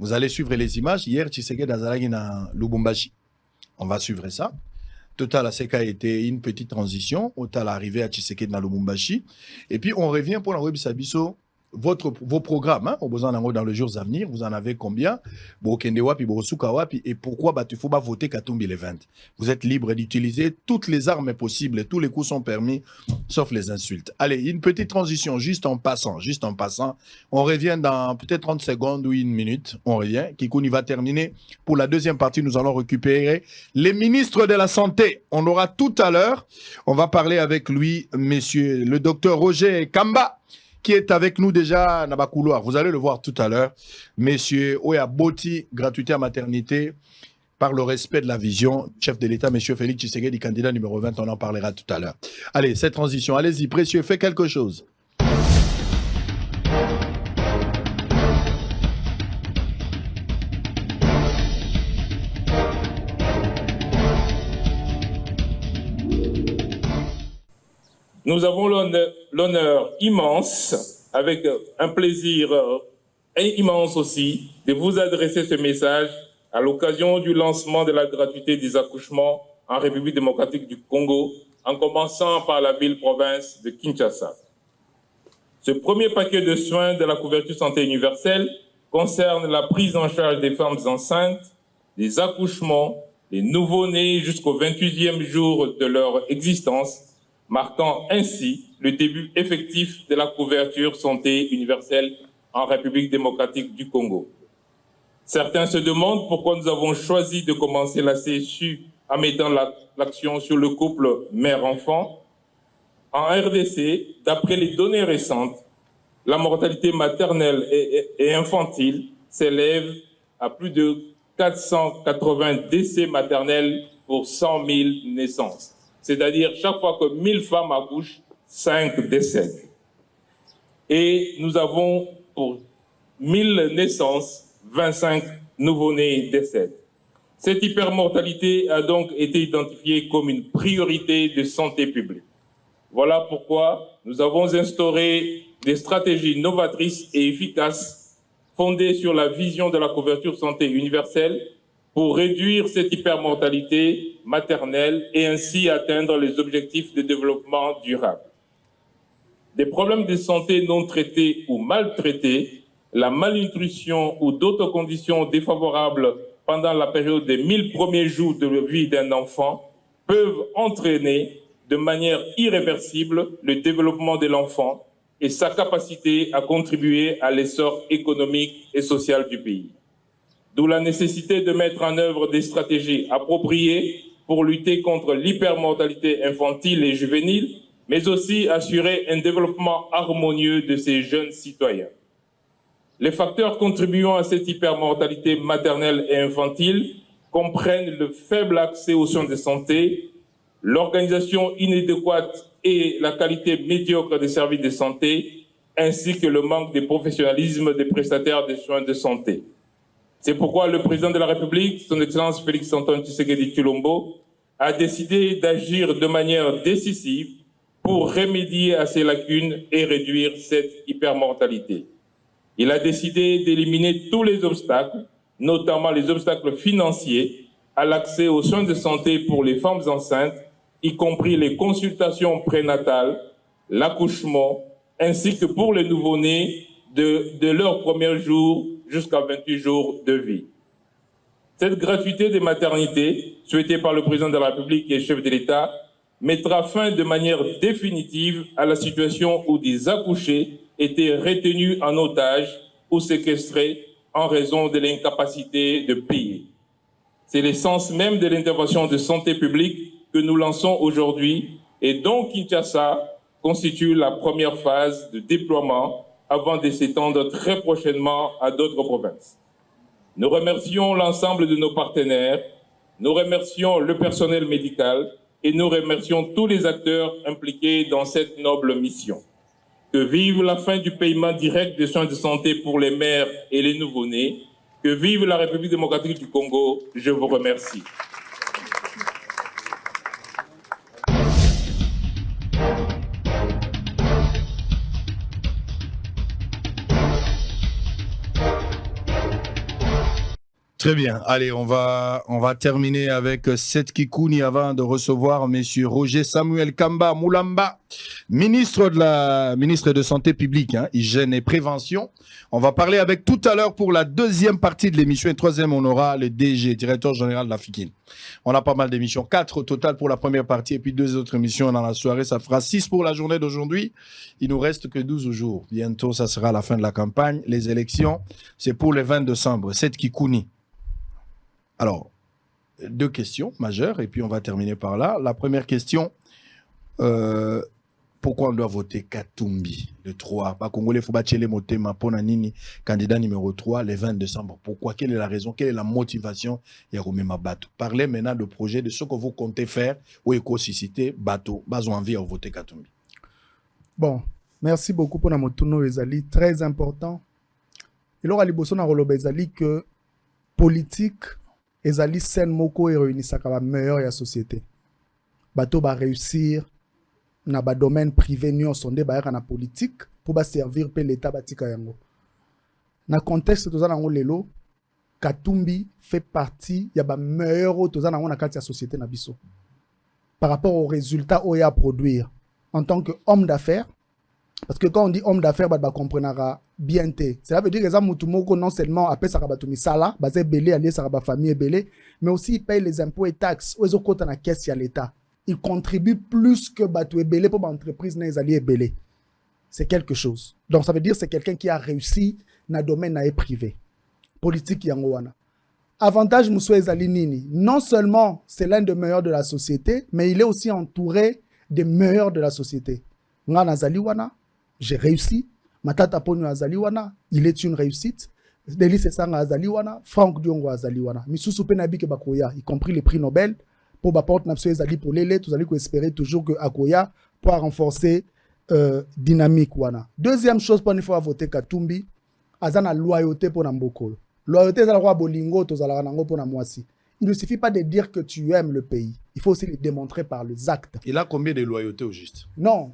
Vous allez suivre les images. Hier, Tshisekedi Azalagi na Lubumbashi. On va suivre ça. Total, la CK a été une petite transition. Total, arrivé à Tshisekedi na Lubumbashi. Et puis, on revient pour la Web Sabiso. Vos programmes, au besoin dans les jours à venir, vous en avez combien? Et pourquoi il faut voter Katumbi le 20? Vous êtes libre d'utiliser toutes les armes possibles, tous les coups sont permis, sauf les insultes. Allez, une petite transition, juste en passant. On revient dans peut-être 30 secondes ou une minute. On revient. Kikouni va terminer. Pour la deuxième partie, nous allons récupérer les ministres de la Santé. On aura tout à l'heure. On va parler avec lui, monsieur le docteur Roger Kamba, qui est avec nous déjà dans le couloir. Vous allez le voir tout à l'heure. Monsieur Oya Boti, gratuité à maternité, par le respect de la vision, chef de l'État, monsieur Félix Tshisekedi, candidat numéro 20, on en parlera tout à l'heure. Allez, cette transition, allez-y, précieux, faites quelque chose. Nous avons l'honneur immense, avec un plaisir immense aussi, de vous adresser ce message à l'occasion du lancement de la gratuité des accouchements en République démocratique du Congo, en commençant par la ville-province de Kinshasa. Ce premier paquet de soins de la couverture santé universelle concerne la prise en charge des femmes enceintes, des accouchements, des nouveau-nés jusqu'au 28e jour de leur existence, marquant ainsi le début effectif de la couverture santé universelle en République démocratique du Congo. Certains se demandent pourquoi nous avons choisi de commencer la CSU en mettant l'action sur le couple mère-enfant. En RDC, d'après les données récentes, la mortalité maternelle et infantile s'élève à plus de 480 décès maternels pour 100 000 naissances. C'est-à-dire chaque fois que 1000 femmes accouchent, 5 décèdent. Et nous avons pour 1000 naissances, 25 nouveau-nés décèdent. Cette hypermortalité a donc été identifiée comme une priorité de santé publique. Voilà pourquoi nous avons instauré des stratégies novatrices et efficaces fondée sur la vision de la couverture santé universelle pour réduire cette hypermortalité maternelle et ainsi atteindre les objectifs de développement durable. Des problèmes de santé non traités ou mal traités, la malnutrition ou d'autres conditions défavorables pendant la période des 1000 premiers jours de vie d'un enfant peuvent entraîner de manière irréversible le développement de l'enfant et sa capacité à contribuer à l'essor économique et social du pays. D'où la nécessité de mettre en œuvre des stratégies appropriées pour lutter contre l'hypermortalité infantile et juvénile, mais aussi assurer un développement harmonieux de ces jeunes citoyens. Les facteurs contribuant à cette hypermortalité maternelle et infantile comprennent le faible accès aux soins de santé, l'organisation inadéquate et la qualité médiocre des services de santé, ainsi que le manque de professionnalisme des prestataires de soins de santé. C'est pourquoi le président de la République, son Excellence Félix-Antoine Tshisekedi Tshilombo, a décidé d'agir de manière décisive pour remédier à ces lacunes et réduire cette hypermortalité. Il a décidé d'éliminer tous les obstacles, notamment les obstacles financiers, à l'accès aux soins de santé pour les femmes enceintes, y compris les consultations prénatales, l'accouchement, ainsi que pour les nouveau-nés de leur premier jour jusqu'à 28 jours de vie. Cette gratuité des maternités, souhaitée par le président de la République et chef de l'État, mettra fin de manière définitive à la situation où des accouchés étaient retenus en otage ou séquestrés en raison de l'incapacité de payer. C'est l'essence même de l'intervention de santé publique que nous lançons aujourd'hui et dont Kinshasa constitue la première phase de déploiement avant de s'étendre très prochainement à d'autres provinces. Nous remercions l'ensemble de nos partenaires, nous remercions le personnel médical et nous remercions tous les acteurs impliqués dans cette noble mission. Que vive la fin du paiement direct des soins de santé pour les mères et les nouveau-nés. Que vive la République démocratique du Congo. Je vous remercie. Très bien. Allez, on va terminer avec Seth Kikouni avant de recevoir monsieur Roger Samuel Kamba Moulamba, ministre de Santé publique, hygiène et prévention. On va parler avec tout à l'heure pour la deuxième partie de l'émission et troisième, on aura le DG, directeur général de la FIKIN. On a pas mal d'émissions, 4 au total pour la première partie et puis 2 autres émissions dans la soirée. Ça fera 6 pour la journée d'aujourd'hui. Il nous reste que 12 jours. Bientôt, ça sera la fin de la campagne. Les élections, c'est pour le 20 décembre. Seth Kikouni. Alors, 2 questions majeures et puis on va terminer par là. La première question, pourquoi on doit voter Katumbi le 3? Pas Congolais, il faut battre les motema pour Nini, candidat numéro 3 le 20 décembre. Pourquoi? Quelle est la raison? Quelle est la motivation? Parlez maintenant de projet, de ce que vous comptez faire ou éco-susciter, bateau, bas envie à voter Katumbi. Bon, merci beaucoup pour notre tournoi Ezali, très important. Et là, il y a Ezali que politique, Ezali sen moko et réunissent la meilleure de la société. Bateau va réussir dans le domaine privé, nous sommes dans la politique pour servir l'État. Dans le contexte de la Katumbi fait partie de la meilleure de la société. Par rapport aux résultats qu'il y a à produire en tant qu'homme d'affaires. Parce que quand on dit homme d'affaires, on comprendra bien. Cela veut dire que les non seulement appellent ça rabatoumi sala, basé belé, allié sa famille belé, mais aussi ils payent les impôts et taxes. Ou ils ont compte dans la caisse à l'État. Ils contribuent plus que bateau belé pour l'entreprise les alliés belé. C'est quelque chose. Donc ça veut dire que c'est quelqu'un qui a réussi dans le domaine privé. Politique yangoana. Avantage Moussou Ezali Nini. Non seulement c'est l'un des meilleurs de la société, mais il est aussi entouré des meilleurs de la société. Ngana Zaliwana. J'ai réussi. Matata Ponyo Azaliwana, il est une réussite. Delis Sanga Azaliwana, Franck Diongo Azaliwana. Misusu Penabi Bakoya, y compris les prix Nobel, pour Baport Napso Ezali pour l'élé, vous allez espérer toujours que Akoya pour renforcer dynamique. Wana. Deuxième chose, pour une fois voter Katumbi, Azana loyauté pour Namboko. Loyauté, c'est la roi Bolingo, Tozalango pour Namwasi. Il ne suffit pas de dire que tu aimes le pays. Il faut aussi le démontrer par les actes. Il a combien de loyauté au juste? Non.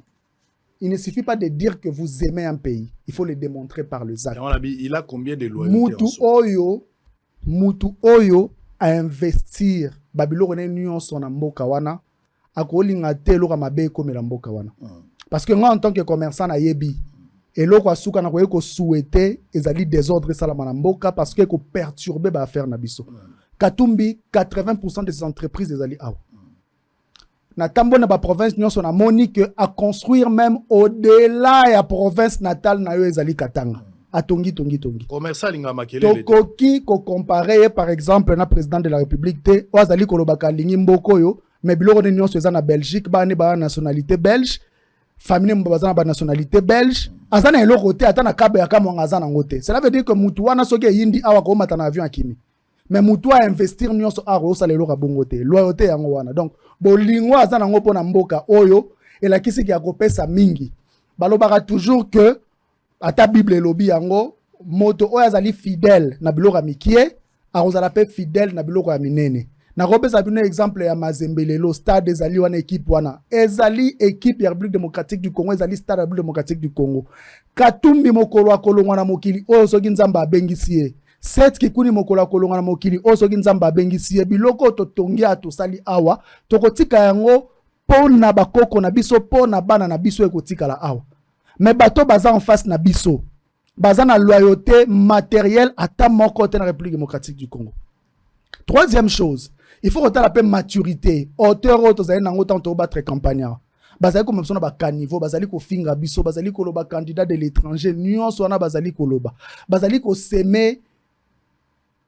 il ne suffit pas de dire que vous aimez un pays. Il faut le démontrer par les actes. Il a combien de loyauté Mutu Oyo à investir. Babilo René Nyon son amboka wana. Akolinga te loka mabe comme l'amboka wana. Parce que moi, en tant que commerçant à Yebi, et l'autre a souka na ko souhaiter ezali désordre salama na mboka parce que ko perturber ba affaire na biso. Katumbi 80% des entreprises ezali awa. Na tambo na ba province nyonso na moni que à construire même au-delà ya province natale na yo ezali Katanga. Atongi. Commerçant linga makele. Tokoki ko comparer par exemple na président de la République te ozali kolobaka lingi mboko yo mais biloko ne nyonso eza na Belgique ba ne ba nationalité belge. Famille mbazana ba nationalité belge azana eloko te ata na kabe ya kama ngazana ngote. Cela veut dire que mutu wana soki yindi awa ko mata na avion akimi. Mais mutu a investir nyonso aro sa lelo ka bongo te. Loyauté yango wana. Donc bolingo azana ngo pona mboka oyo ela kisi ki akopesa mingi. Balobaka toujours que ata Bible lobi yango moto oyo azali fidèle na biloko mikie arozala pe fidèle na biloko ya minene. Na kopesa bino exemple ya Mazembelelo stade ezali wana équipe wana ezali équipe ya République démocratique du Congo ezali stade ya République démocratique du Congo Katumbi mokolo akolongwa na mokili oyo soki nzamba abengisi ye set kikuni mokolo akolongwa na mokili oyo soki nzamba abengisi ye biloko totongi atosali awa tokotika yango pona bakoko na biso pona bana na biso ekotikala awa mais bato baza en face na biso baza na loyauté matérielle ata moko te na République démocratique du Congo. Troisième chose, il faut retenir la paix maturité. Auteur autres avez nango tant to battre campagne. Bazali ko mepsona ba caniveau, bazali ko finga biso, bazali ko loba candidat de l'étranger, nuance wana bazali ko loba. Bazali ko semer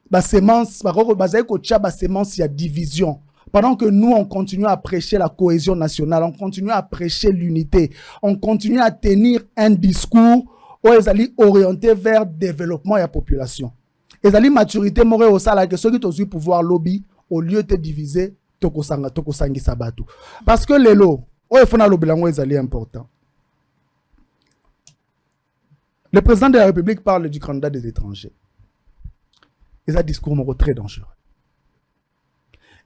ba semence, bazali ko tia ba semence ya division. Pendant que nous on continue à prêcher la cohésion nationale, on continue à prêcher l'unité, on continue à tenir un discours où ils orienté vers le développement de la population. Et la maturité morale au salaire que ceux qui ont pouvoir lobby au lieu de diviser tokosangi sabatu. Parce que les lots, il faut na lobby lango est important. Le président de la République parle du candidat des étrangers. Et ça discours très dangereux.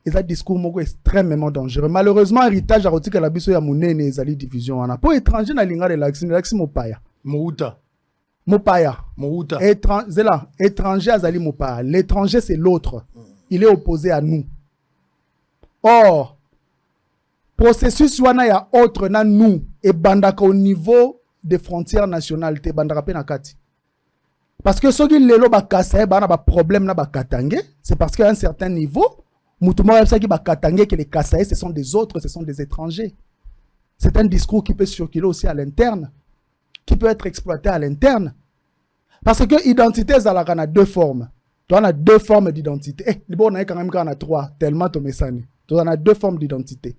Et ça discours extrêmement dangereux. Malheureusement, héritage a retiré la biso ya munene ezali division ana. Pour étranger na linga de l'axi mopaya. Mopaya. Étranger azali mopaya. L'étranger c'est l'autre. Il est opposé à nous. Or, processus wana ya autre na nous et bandaka au niveau des frontières nationales te bandaka pe na kati. Parce que ceux qui lelo ba kasa ba na ba problème na ba katangé, c'est parce qu'à un certain niveau, mutumo ça qui ba katangé que les kasaïs ce sont des autres, ce sont des étrangers. C'est un discours qui peut circuler aussi à l'interne, qui peut être exploité à l'interne. Parce que l'identité, ça a deux formes. Tu as deux formes d'identité. On a quand même trois, tellement tu me sens. Tu as deux formes d'identité.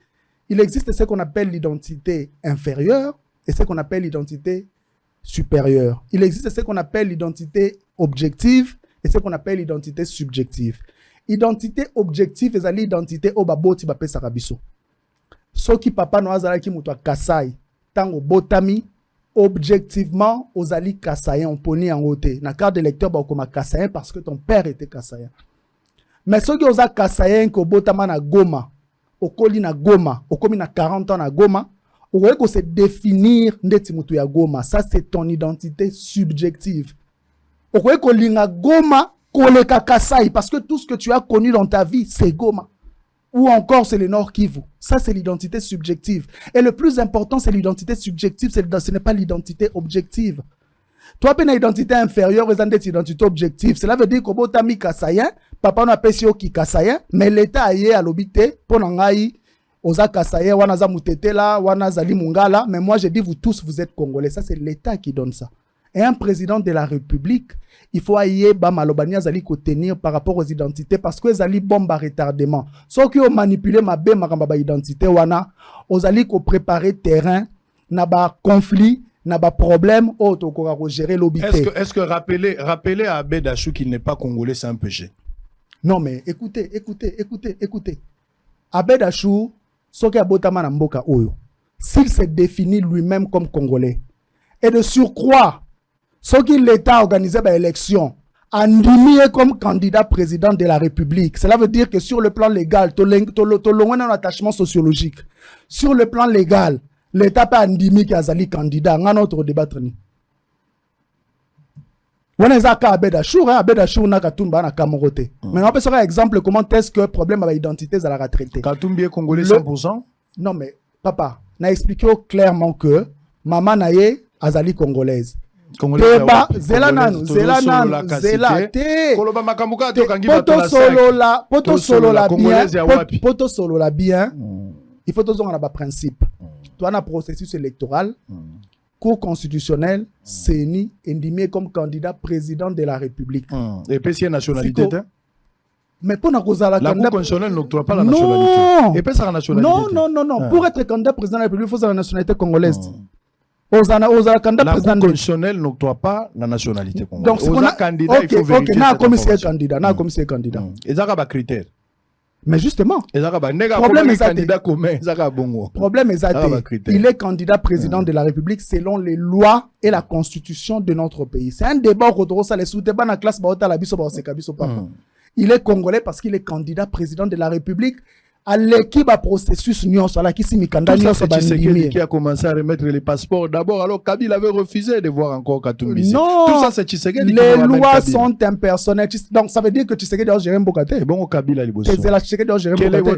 Il existe ce qu'on appelle l'identité inférieure et ce qu'on appelle l'identité supérieure. Il existe ce qu'on appelle l'identité objective et ce qu'on appelle l'identité subjective. Identité objective, c'est l'identité au baboti bapé sarabiso. Ce qui papa no azala ki muto kasai tango botami objectivement aux ali kasayen on poni en côté na carte d'électeur ba koma kasayen parce que ton père était kasayen. Mais ce qui oza kasayen ko botama na Goma, okoli na Goma, okomi na 40 ans na Goma, okoki ko se définir ndeti mutu ya Goma, ça c'est ton identité subjective. Okoki ko linga Goma koleka Kasai parce que tout ce que tu as connu dans ta vie c'est Goma. Ou encore c'est le Nord Kivu. Ça c'est l'identité subjective. Et le plus important c'est l'identité subjective, ce n'est pas l'identité objective. Toi tu as une identité inférieure et une identité objective. Cela veut dire que tu as mis Kasayen, papa n'a pas si Kasayen, mais l'État a à l'obité pour n'engayer oza Kasayen, wana za mutete la, wana zali mungala, mais moi je dis vous tous vous êtes Congolais. Ça c'est l'État qui donne ça. Et un président de la République, il faut ailler malobania zali ko tenir par rapport aux identités parce que zali bomba retardement. Ceux qui ont manipulé ma bé maramba identité wana, ozali ko préparer terrain na ba conflit, na ba problème auto ko gérer l'obité. Est-ce que rappeler à Abed Achou qu'il n'est pas congolais c'est un péché? Non mais écoutez. Abed Achou, ceux qui a botama na mboka oyo, s'il se définit lui-même comme congolais et de surcroît ce qui l'État a organisé l'élection, andimé comme candidat président de la République. Cela veut dire que sur le plan légal, tu as un attachement sociologique. Sur le plan légal, L'État pas andimi qui azali candidat, on a notre débattre ni. On est à Abeda Chour na Katumba na Kamorote. Mais on peut faire un exemple comment est-ce que le problème avec l'identité ça l'a traité. Katumbi est congolais 100%. Non mais papa, n'a expliqué clairement que maman naye azali congolaise. Teba zela nanu zela te. Koloba makamuka to kangi poto solo la bien. Il faut toujours avoir un principe. Toi un processus électoral. Cour constitutionnelle, CENI, indimé comme candidat président de la République. Et puis c'est nationalité. Mais pour la Cour constitutionnelle n'octroie pas la nationalité. Non. Et puis ça la nationalité. Non. Pour être candidat président de la République, il faut avoir la nationalité congolaise. La Cour constitutionnelle n'octroie pas la nationalité congolaise. Donc, on a candidat, il faut vérifier. Na commissaire candidat. Et ça a critère. Mais justement, problème est il est candidat président de la République selon les lois et la constitution de notre pays. C'est un débat autour ça les sous-débats dans la classe il est congolais parce qu'il est candidat président de la République. À l'équipe à processus Nyon Sala qui Simikanda Nyon Sala qui a commencé à remettre les passeports d'abord alors Kabila avait refusé de voir encore Katumbi. Non, tout ça c'est Tshisekedi. Les lois sont impersonnelles. Donc ça veut dire que Tshisekedi doit gérer Mbokate. Bon Kabila Liboso.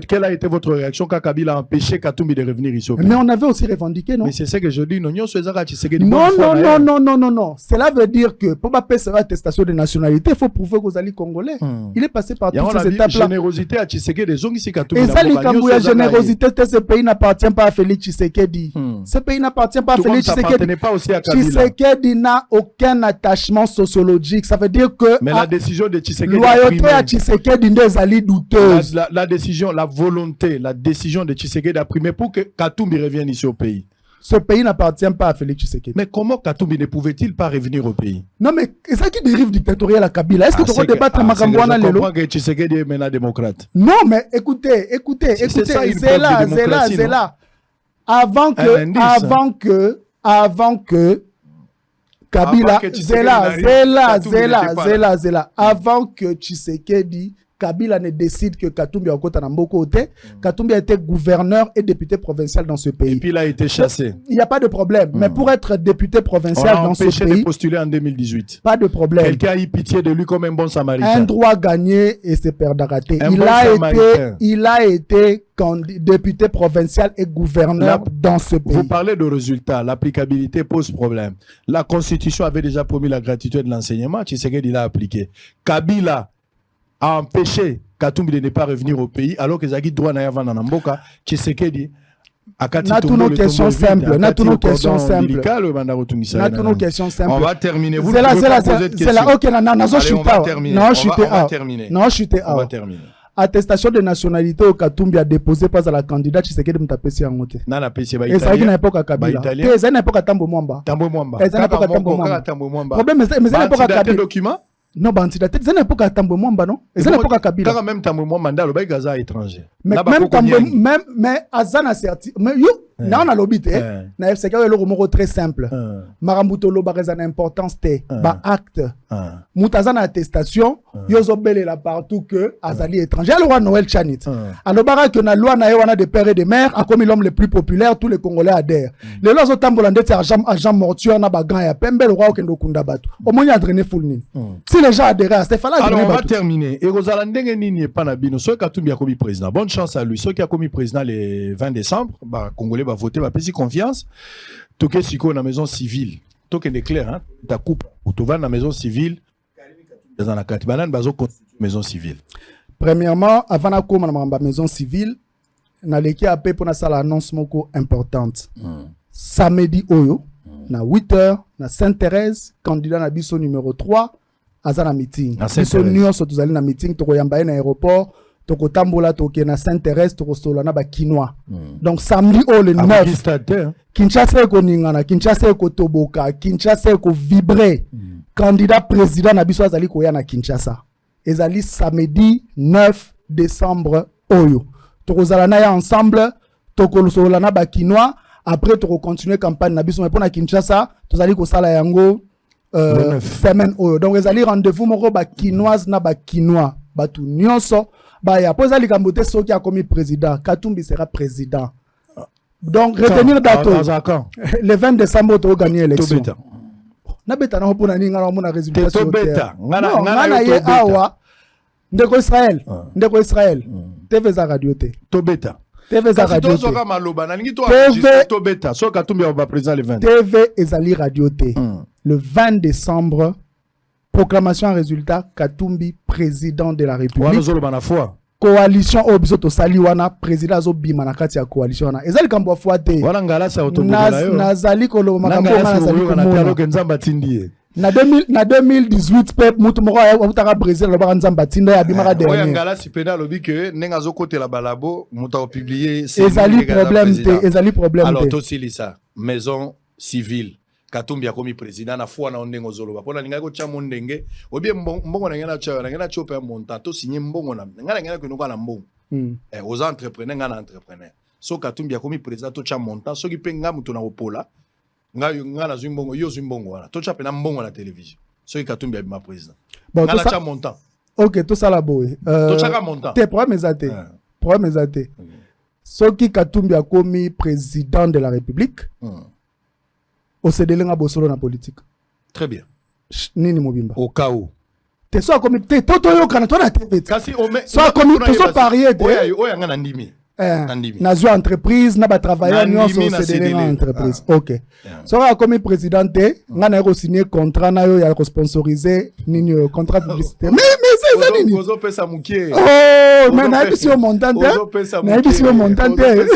Quelle a été votre réaction quand Kabila a empêché Katumbi de revenir ici? Mais on avait aussi revendiqué, non? Mais c'est ce que je dis, non Tshisekedi. Non. Cela veut dire que pour pas faire attestation de nationalité, il faut prouver que vous allez congolais. Il est passé par toutes ces étapes-là. Générosité à Tshisekedi, ici Katumbi. La générosité de ce pays n'appartient pas à Félix Tshisekedi. Ce pays n'appartient pas à Félix Tshisekedi. Tshisekedi n'a aucun attachement sociologique. Ça veut dire que mais la décision de Tshisekedi loyauté à Tshisekedi n'est pas douteuse. La décision, la volonté, la décision de Tshisekedi a primé pour que Katumbi revienne ici au pays. Ce pays n'appartient pas à Félix Tshisekedi. Mais comment Katumbi ne pouvait-il pas revenir au pays? Non, mais c'est ça qui dérive dictatorial à Kabila. Est-ce que tu vas débattre Makambouana Lelo? Je comprends que Tshisekedi est maintenant démocrate. Non, mais écoutez. C'est là. Avant que Kabila, avant que Tshisekedi Kabila ne décide que Katumbi a côté côté. Katumbi a été gouverneur et député provincial dans ce pays. Et puis il a été chassé. Il n'y a pas de problème. Mais pour être député provincial dans ce pays, on l'a empêché de postuler en 2018. Pas de problème. Quelqu'un a eu pitié de lui comme un bon samaritain. Un droit gagné et c'est perdre raté. Il a été député provincial et gouverneur dans ce pays. Vous parlez de résultats. L'applicabilité pose problème. La Constitution avait déjà promis la gratuité de l'enseignement. Tshisekedi l'a appliqué. Kabila a empêché Katumbi de ne pas revenir au pays alors que Zagi droit na van Namboka Tshisekedi a toutes nos questions simples. On va terminer. Vous c'est là. OK, non, attestation de nationalité au Katumbi a déposé pas à la candidate Tshisekedi mtapesi yangote. Na na pesi ba Italien. Et ça qui n'a pas Kabila. Et ça n'a pas Tambo Mwamba. Problème mais ça n'a pas Kabila. Document. Non, bandidaté, ça n'est pas Tambo Mwamba, non? Et ça n'est pas Kabila. Quand même Tambo Mwamba, le bail Gaza étranger. Mais même Tambo, mais Azana certi. Mais yo, na on a l'obité. Na FCK le romoro très simple. Marambuto lo bareza importance te, ba acte. Moutazana attestation, yo zobele la partout que Azali étranger. Alors Noël Chanit. Alors bara que na loi na wana de père et de mère, a comme l'homme le plus populaire, tous les Congolais adhèrent. Les lois sont tambolandais agent mortuaire na bagan ya pembe le roi okendo kunda batu. Au moins ya drainer full nin. Si les gens adhèrent à Stéphane, alors on va terminer. Et Rosalandenge nini pas na bino, ceux qui a Katumbi a commis président. Bonne chance à lui. Ceux qui a commis président le 20 décembre, bah Congolais va voter, va payer confiance. Toké siko na maison civile. Toké n'est clair hein. Ta coupe ou tu vas na maison civile. Dans la carte banane bazo maison civile. Premièrement, avant na koma na maison civile, na leki apé pour na sala annonce moko importante. Samedi oyo na 8h na Sainte-Thérèse, candidat na biso numéro 3 azana meeting. Biso nyonso tozali na meeting to koyamba na aéroport. Toko tambola toke na Sainte-Thérèse toko sola na ba Kinois. Donc samedi le 9 Kinshasa ko ningana, Kinshasa ko toboka, Kinshasa ko vibrer. Candidat président na biso azali ko ya na Kinshasa. Ezali samedi 9 décembre oyo. Toko zala na ya ensemble, toko sola na ba Kinois, après toko continuer campagne na biso mais pour na Kinshasa, tozali ko sala yango semaine oyo. Donc ezali rendez-vous moko ba Kinoise na ba Kinois, batu nyonso. Bah, il y a posé les Kambote, ceux qui a commis président. Katumbi sera président. Donc, retenir date. Quand Le 20 décembre, tu as gagné l'élection. Tobeta. Na beta na hopo na ninga na mona résultat sur Tobeta. Ngana ye awa. Ndeko Israël. Ndeko Israël. TV za radio te. Tobeta. TV za radio te. Soka maloba na lingi to enregistrer Tobeta. Soka Katumbi va président le 20. TV ezali radio te. Le 20 décembre, proclamation en résultat Katumbi président de la République. Wana zolo bana foi. Coalition obisoto sali wana président zo bima na kati ya coalition wana. Ezali kambo fois te. Wana ngala sa autobila yo. Nazali kolo makambo nazali komona. Nzamba tindi. Na 2018 pep mutu moko utaka Brésil lo baka nzamba tinda ya bimaka dernier. Oya ngala sipenda lobi que nenga zo côté la balabo muta o publier ezali problème te, ezali problème te. Alors to silisa maison civile Katumbi akomi président na foi na ondengo zoloba pona linga ko cha mondenge obi mbongo na ngena cha na ngena chope montant to signer mbongo na ngana ngena ko na mbongo aux entrepreneurs ngana entrepreneur so Katumbi akomi président to cha montant so ki penga mutu na opola ngana zumbongo yo zumbongo wana to cha pena mbongo na télévision so Katumbi abima président ngana cha montant. OK, tout ça la boy to cha montant te problème ezate problème ezate so ki Katumbi akomi président de la République au CDL nga bosolo na politique. Très bien. Nini mobimba. Au cas où. Te so comme te toto yo kana to na TV. Kasi o me. So comme te so parier te. Oya nga na ndimi. Na zo entreprise na ba travailler nyonso au CDL na entreprise. OK. So comme président te nga na ko signer contrat na yo ya ko sponsoriser nini contrat publicité. Mais c'est ça nini. Ozo pesa mukie. Oh, mais na bisi au montant te. Na bisi au montant te.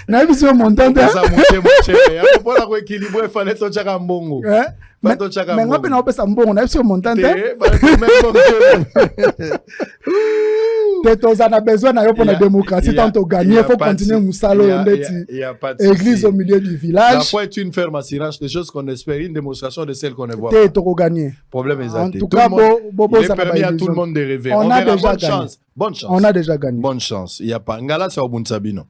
Na bisi au montant te. Pesa mukie muche. Ya pour ko équilibre il fallait to chaka mbongo. Mais ngapi na pesa mbongo na bisi au montant te. Peut-être on a besoin na yo pour la démocratie tant au gagner faut continuer musalo ndeti. Église au milieu du village. La foi est une ferme assurance des choses qu'on espère, une démonstration de celles qu'on ne voit pas. T'es au gagner. Problème exact. En tout cas, il est permis à tout le monde de rêver. On a déjà bonne chance. Bonne chance. On a déjà gagné. Bonne chance. Il y a pas ngala ça au Sabino.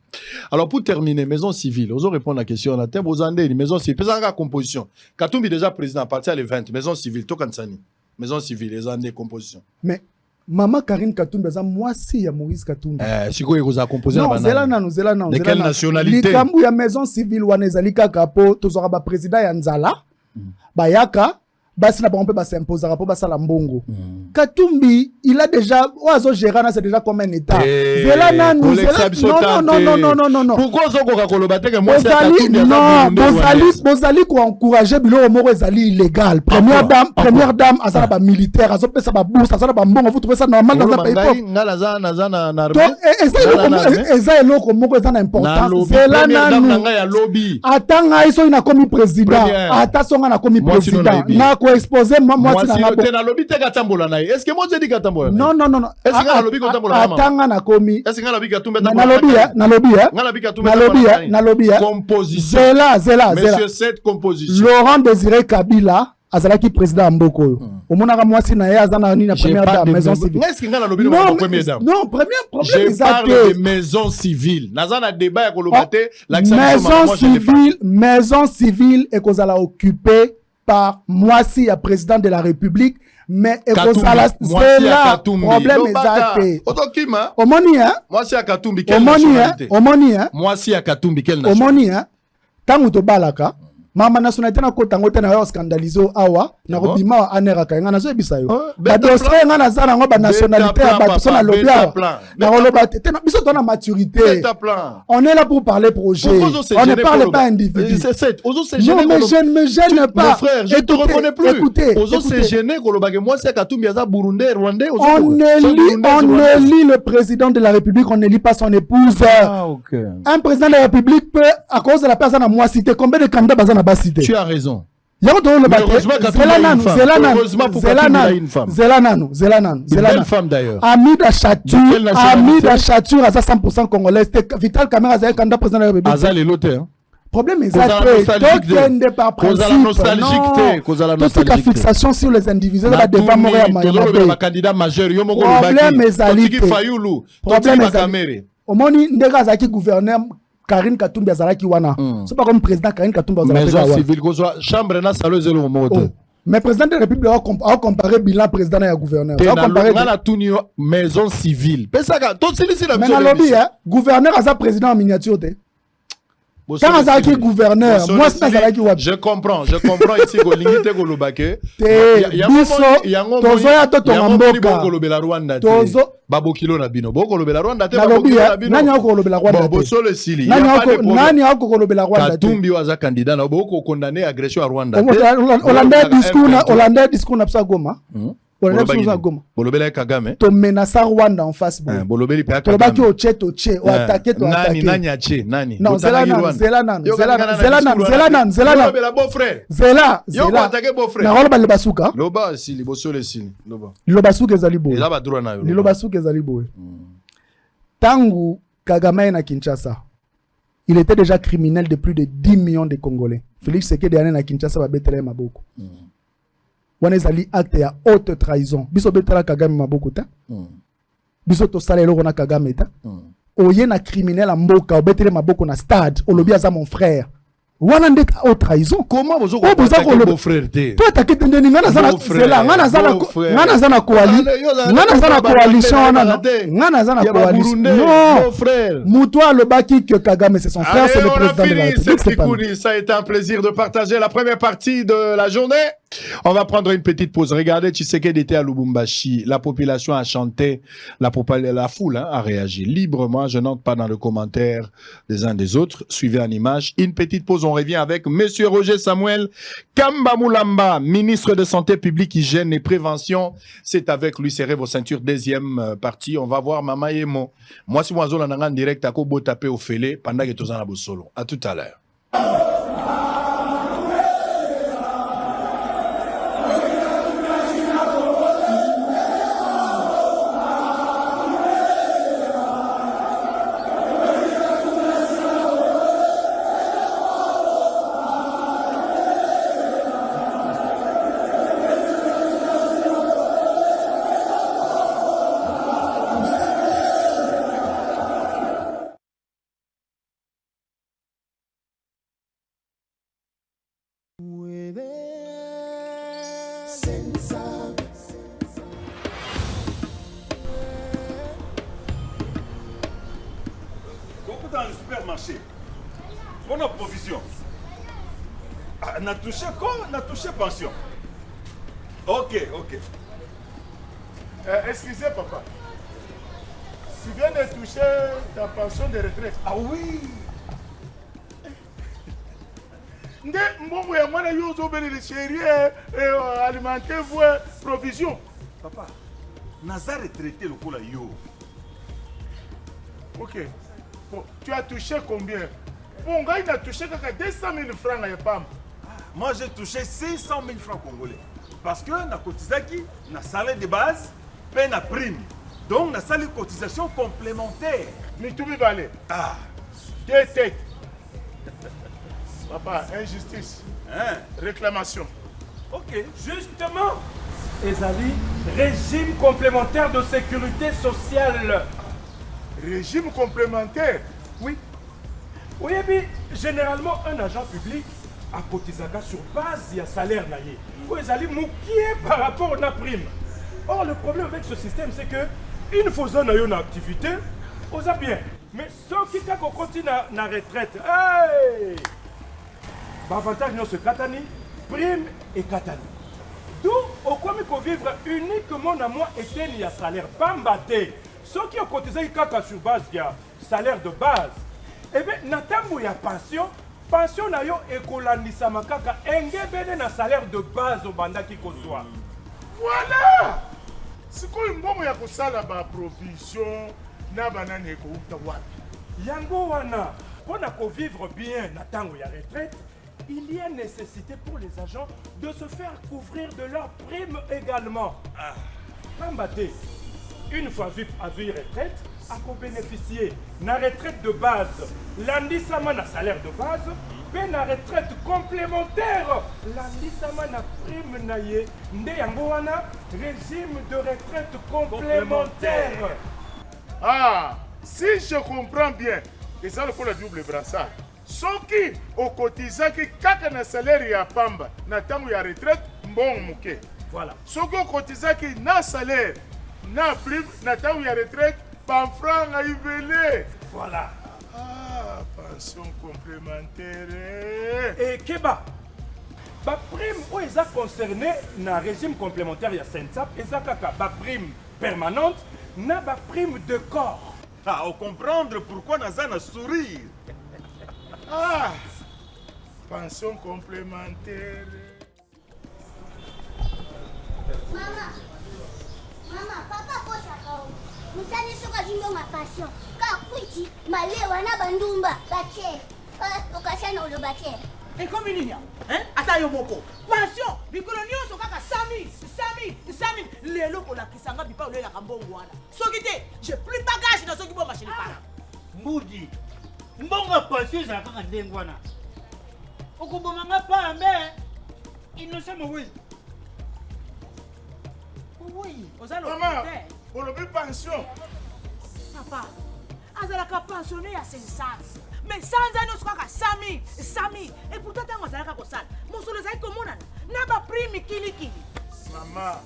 Alors pour terminer, maison civile, osons répondre à la question on a thème aux Andés, maison civile, pesant la composition. Katumbi déjà président à partir les 20, maison civile, Tokansani. Maison civile, les Andés composition. Mais Maman Karine Katumbi, moi si ya Moïse Katumbi. Si quoi il a composé non, Zelana. De quelle nationalité? Likambu ya maison civile wanezali kaka po tozora ba président ya Nzala. Bayaka basi na pompe ba s'imposer rapport basa la mbongo. Katumbi, il a déjà oazo gérana c'est déjà comme un état. Zelana nous non. Pourquoi zo ko kolobate que moi c'est Katumbi non, bozali ko encourager bilo moko ezali illégal. Première dame azala ba militaire, azo pesa ba bourse, azala ba mbongo, vous trouvez ça normal dans un pays pauvre? Ngala na armée. Donc eza eloko moko eza na importance. Zelana nous. Atanga iso ina komi président. Ata songa na komi président. Na ko exposer moi si na lobby te katambola na. Est-ce que moi je dis katambola? Non. Est-ce que na lobby katambola na? Atanga na komi. Est-ce que na lobby katumbe na lobby composition. Zela. Monsieur cette composition. Laurent Désiré Kabila azalaki président Mboko yo. Omonaka mwasi na ye azana ni na première dame maison civile. Est-ce que na lobby na première dame? Non, premier problème je parle de maison civile. Nazana débat ya kolobate maison civile et kozala occupée par Moissi, le président de la République, mais c'est là problème exact. Otokima. Omoni hein? Moissi à Katumbi quelle nationalité? Omoni hein? Moissi à Katumbi quelle nationalité? Omoni hein? Tango to balaka. Mama nationalité na kota ngote na yo scandalizo awa na kobima anera ka ngana zo ebisa yo. Ba dossier ngana za na ngo ba nationalité ya ba so na lobia. Na koloba te na biso to na maturité. On est là pour parler projet. On ne parle pas individu. C'est Ozo se gêner. Non mais je ne me gêne pas. Frère, je te reconnais plus. Écoutez, Ozo se gêner koloba que moi c'est Katumbi za Burundais, Rwandais. On élit le président de la République, on n'élit pas son épouse. Un président de la République peut à cause de la personne à moi citer combien de candidats bazana. Tu as raison. Heureusement Belle femme d'ailleurs. Amida Chatur à 100% congolaise. Vital Kamera a candidat président de la République. Azal est l'auteur. Problème est que par principe. Toute la fixation sur les individus la devant mourir à candidat majeur. Problème est au moins ndeka zaki gouverneur Karine Katumbi azalaki wana. C'est pas comme président Karine Katumbi azalaki wana. Maison civile kozwa chambre na salo zelo moto. Mais président de la République a comparé bilan président et gouverneur. A comparé na tunio maison civile. Pesaka to silisi la mais na lobby gouverneur asa président en miniature te. Quand Azaki gouverneur, moi c'est Azaki Wabi. Je comprends ici que l'ingité ko lobake. Tozo ya to tongamboka. Kolobela Rwanda. Tozo babokilo na bino. Boko lobela Rwanda te babokilo na bino. Nani ako lobela Rwanda te. Boso le sili. Nani ako kolobela Rwanda te. Katumbi waza candidat na boko condamner agression à Rwanda. Hollande discours na psa Goma. Bolobela Kagame. To menacer Rwanda en face bon. Bolobeli pe Kagame. To baki o che o attaquer to attaquer. Nani ache nani. Non, Zela beau frère. Zela. Yo attaquer beau frère. Na rola ba basuka. Loba si liboso le sini. Loba. Lobasuka ezali boy. Eza ba droit na yo. Lobasuka ezali boy. Tangu Kagame na Kinshasa. Il était déjà criminel de plus de 10 millions de Congolais. Félix Sekedi na Kinshasa ba betele maboko. Wana ezali acte ya haute trahison. Biso betala Kagame maboko ta. Biso to sala eloko na Kagame ta. Oye na criminel mboka obetele maboko na stade. Olobi aza mon frère. Wana ndek haute trahison. Comment vous attaquez beau frère te? Toi attaquer ndeni ngana zana zela ngana zana coalition ngana zana coalition. Non frère. Moutoua le baki que Kagame c'est son frère, c'est le président de la République. Ça a été un plaisir de partager la première partie de la journée. On va prendre une petite pause. Regardez, Tshisekedi était à Lubumbashi. La population a chanté, la foule a réagi librement. Je n'entre pas dans le commentaire des uns des autres. Suivez en image. Une petite pause. On revient avec Monsieur Roger Samuel Kamba Moulamba, ministre de Santé publique, Hygiène et Prévention. C'est avec lui, serrez vos ceintures. Deuxième partie. On va voir Mama Yemo. Moi, si moi, je suis en direct à Kobo tapé au fêlé pendant que tu es en solo. À tout à l'heure. Dans le supermarché, on a provision. On a touché quoi? On a touché pension. Ok. Excusez papa. Tu viens de toucher ta pension de retraite. Ah oui. Nde mbongo ya mwana yo zobeli chérie alimentaire vous provision. Papa, naza retraité le coup là yo. Ok. Bon, tu as touché combien? Bon, gars, il a touché 200 000 francs à Yepam. Moi, j'ai touché 600 000 francs congolais. Parce que na cotisaki, na salaire de base, paie na prime. Donc, na salaire de cotisation complémentaire. Mais tout balé. Ah. 2 têtes. Papa, injustice. Hein? Réclamation. Ok. Justement, Ezali, régime complémentaire de sécurité sociale. Régime complémentaire? Oui. Oui, mais généralement, un agent public a cotisé sur base de salaire. Oui, Ezali, moukié par rapport à la prime. Or, le problème avec ce système, c'est que une fois qu'on a une activité, on a bien. Mais ceux qui continuent na retraite, hey! Avantage non, c'est Katani, prime et Katani. D'où, au quoi il faut vivre uniquement dans moi et il y a salaire. Bambaté. Ceux qui ont cotisé sur base de salaire de base, eh bien, il y a pension na yo ekolandisa makaka engebene na salaire de base au banda qui soit. Voilà! C'est quoi une bombe ya kosala ba provision na banane ko wapi? Yango wana, pour vivre bien na tango ya retraite, il y a nécessité pour les agents de se faire couvrir de leurs primes également. Bambaté. Une fois à vie retraite, à bénéficier de la retraite de base, l'andissement na salaire de base, puis la retraite complémentaire, l'andissement na prime naye, ndeyangoana, régime de retraite complémentaire. Ah, si je comprends bien, et ça le coup le double brassard. Ceux qui ont cotisé qui kaka na salaire ya pamba, na tango ya retraite, bon mouké. Voilà. Ceux qui ont cotisé qui na salaire, na prime, na tango ya retraite, pan franc à yvelé. Voilà. Ah, pan pension complémentaire. Et Keba, ba prime où ils ont concerné na régime complémentaire ya Sensap, ils ont kaka ba prime permanente, na ba prime de corps. Ah, au comprendre pourquoi Nazana sourire. Ah, pension complémentaire. Mama, papa posaka o. Musani soka zindo ma passion. Ka kwiti malewa na bandumba bache. Okashana olo bache. Et comme il y a, hein, attends yomoko. Pension, bikolo nyonso kaka 100 000, lelo ko la kisanga bipa ole la kambongo wana. Soki te, j'ai plus bagage dans soki bo machine para. Mbudi. Mbonga pension za kaka ndengo wana. Okuboma nga pambe. Innocent mwe. Oui, ozalo. Maman, pour le pension. Papa, azalaka pensionné à 500. Mais sans années, on a 100 000. Et pourtant, on a 100 000. Mon soleil, c'est comme on a. N'a pas pris kili. Maman,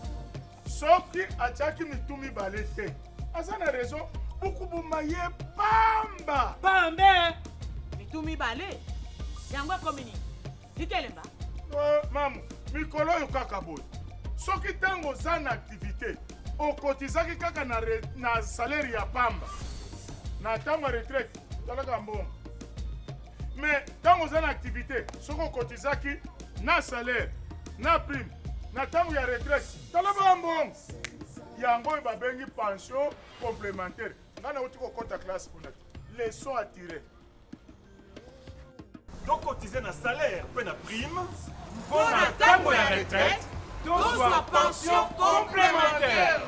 soki achaki mitumi balete. Azana raison, beaucoup de maye pamba. Pamba. Mitumi balé. Yangwa komini. Dikelemba. Maman, mikolo yo kaka boy. Soki tango zana activité, okotizaki kaka na salaire ya pamba. Na tango retraite, talaka mbongo. Mais tango zana activité, soko okotizaki na salaire, na prime, na tango ya retraite, talaka mbongo. Yango babengi pension complémentaire. Ngana uti ko kota classe pour leçon à tirer. Donc cotiser na salaire, puis na prime. Pour la tango ya retraite, donc soit pension complémentaire.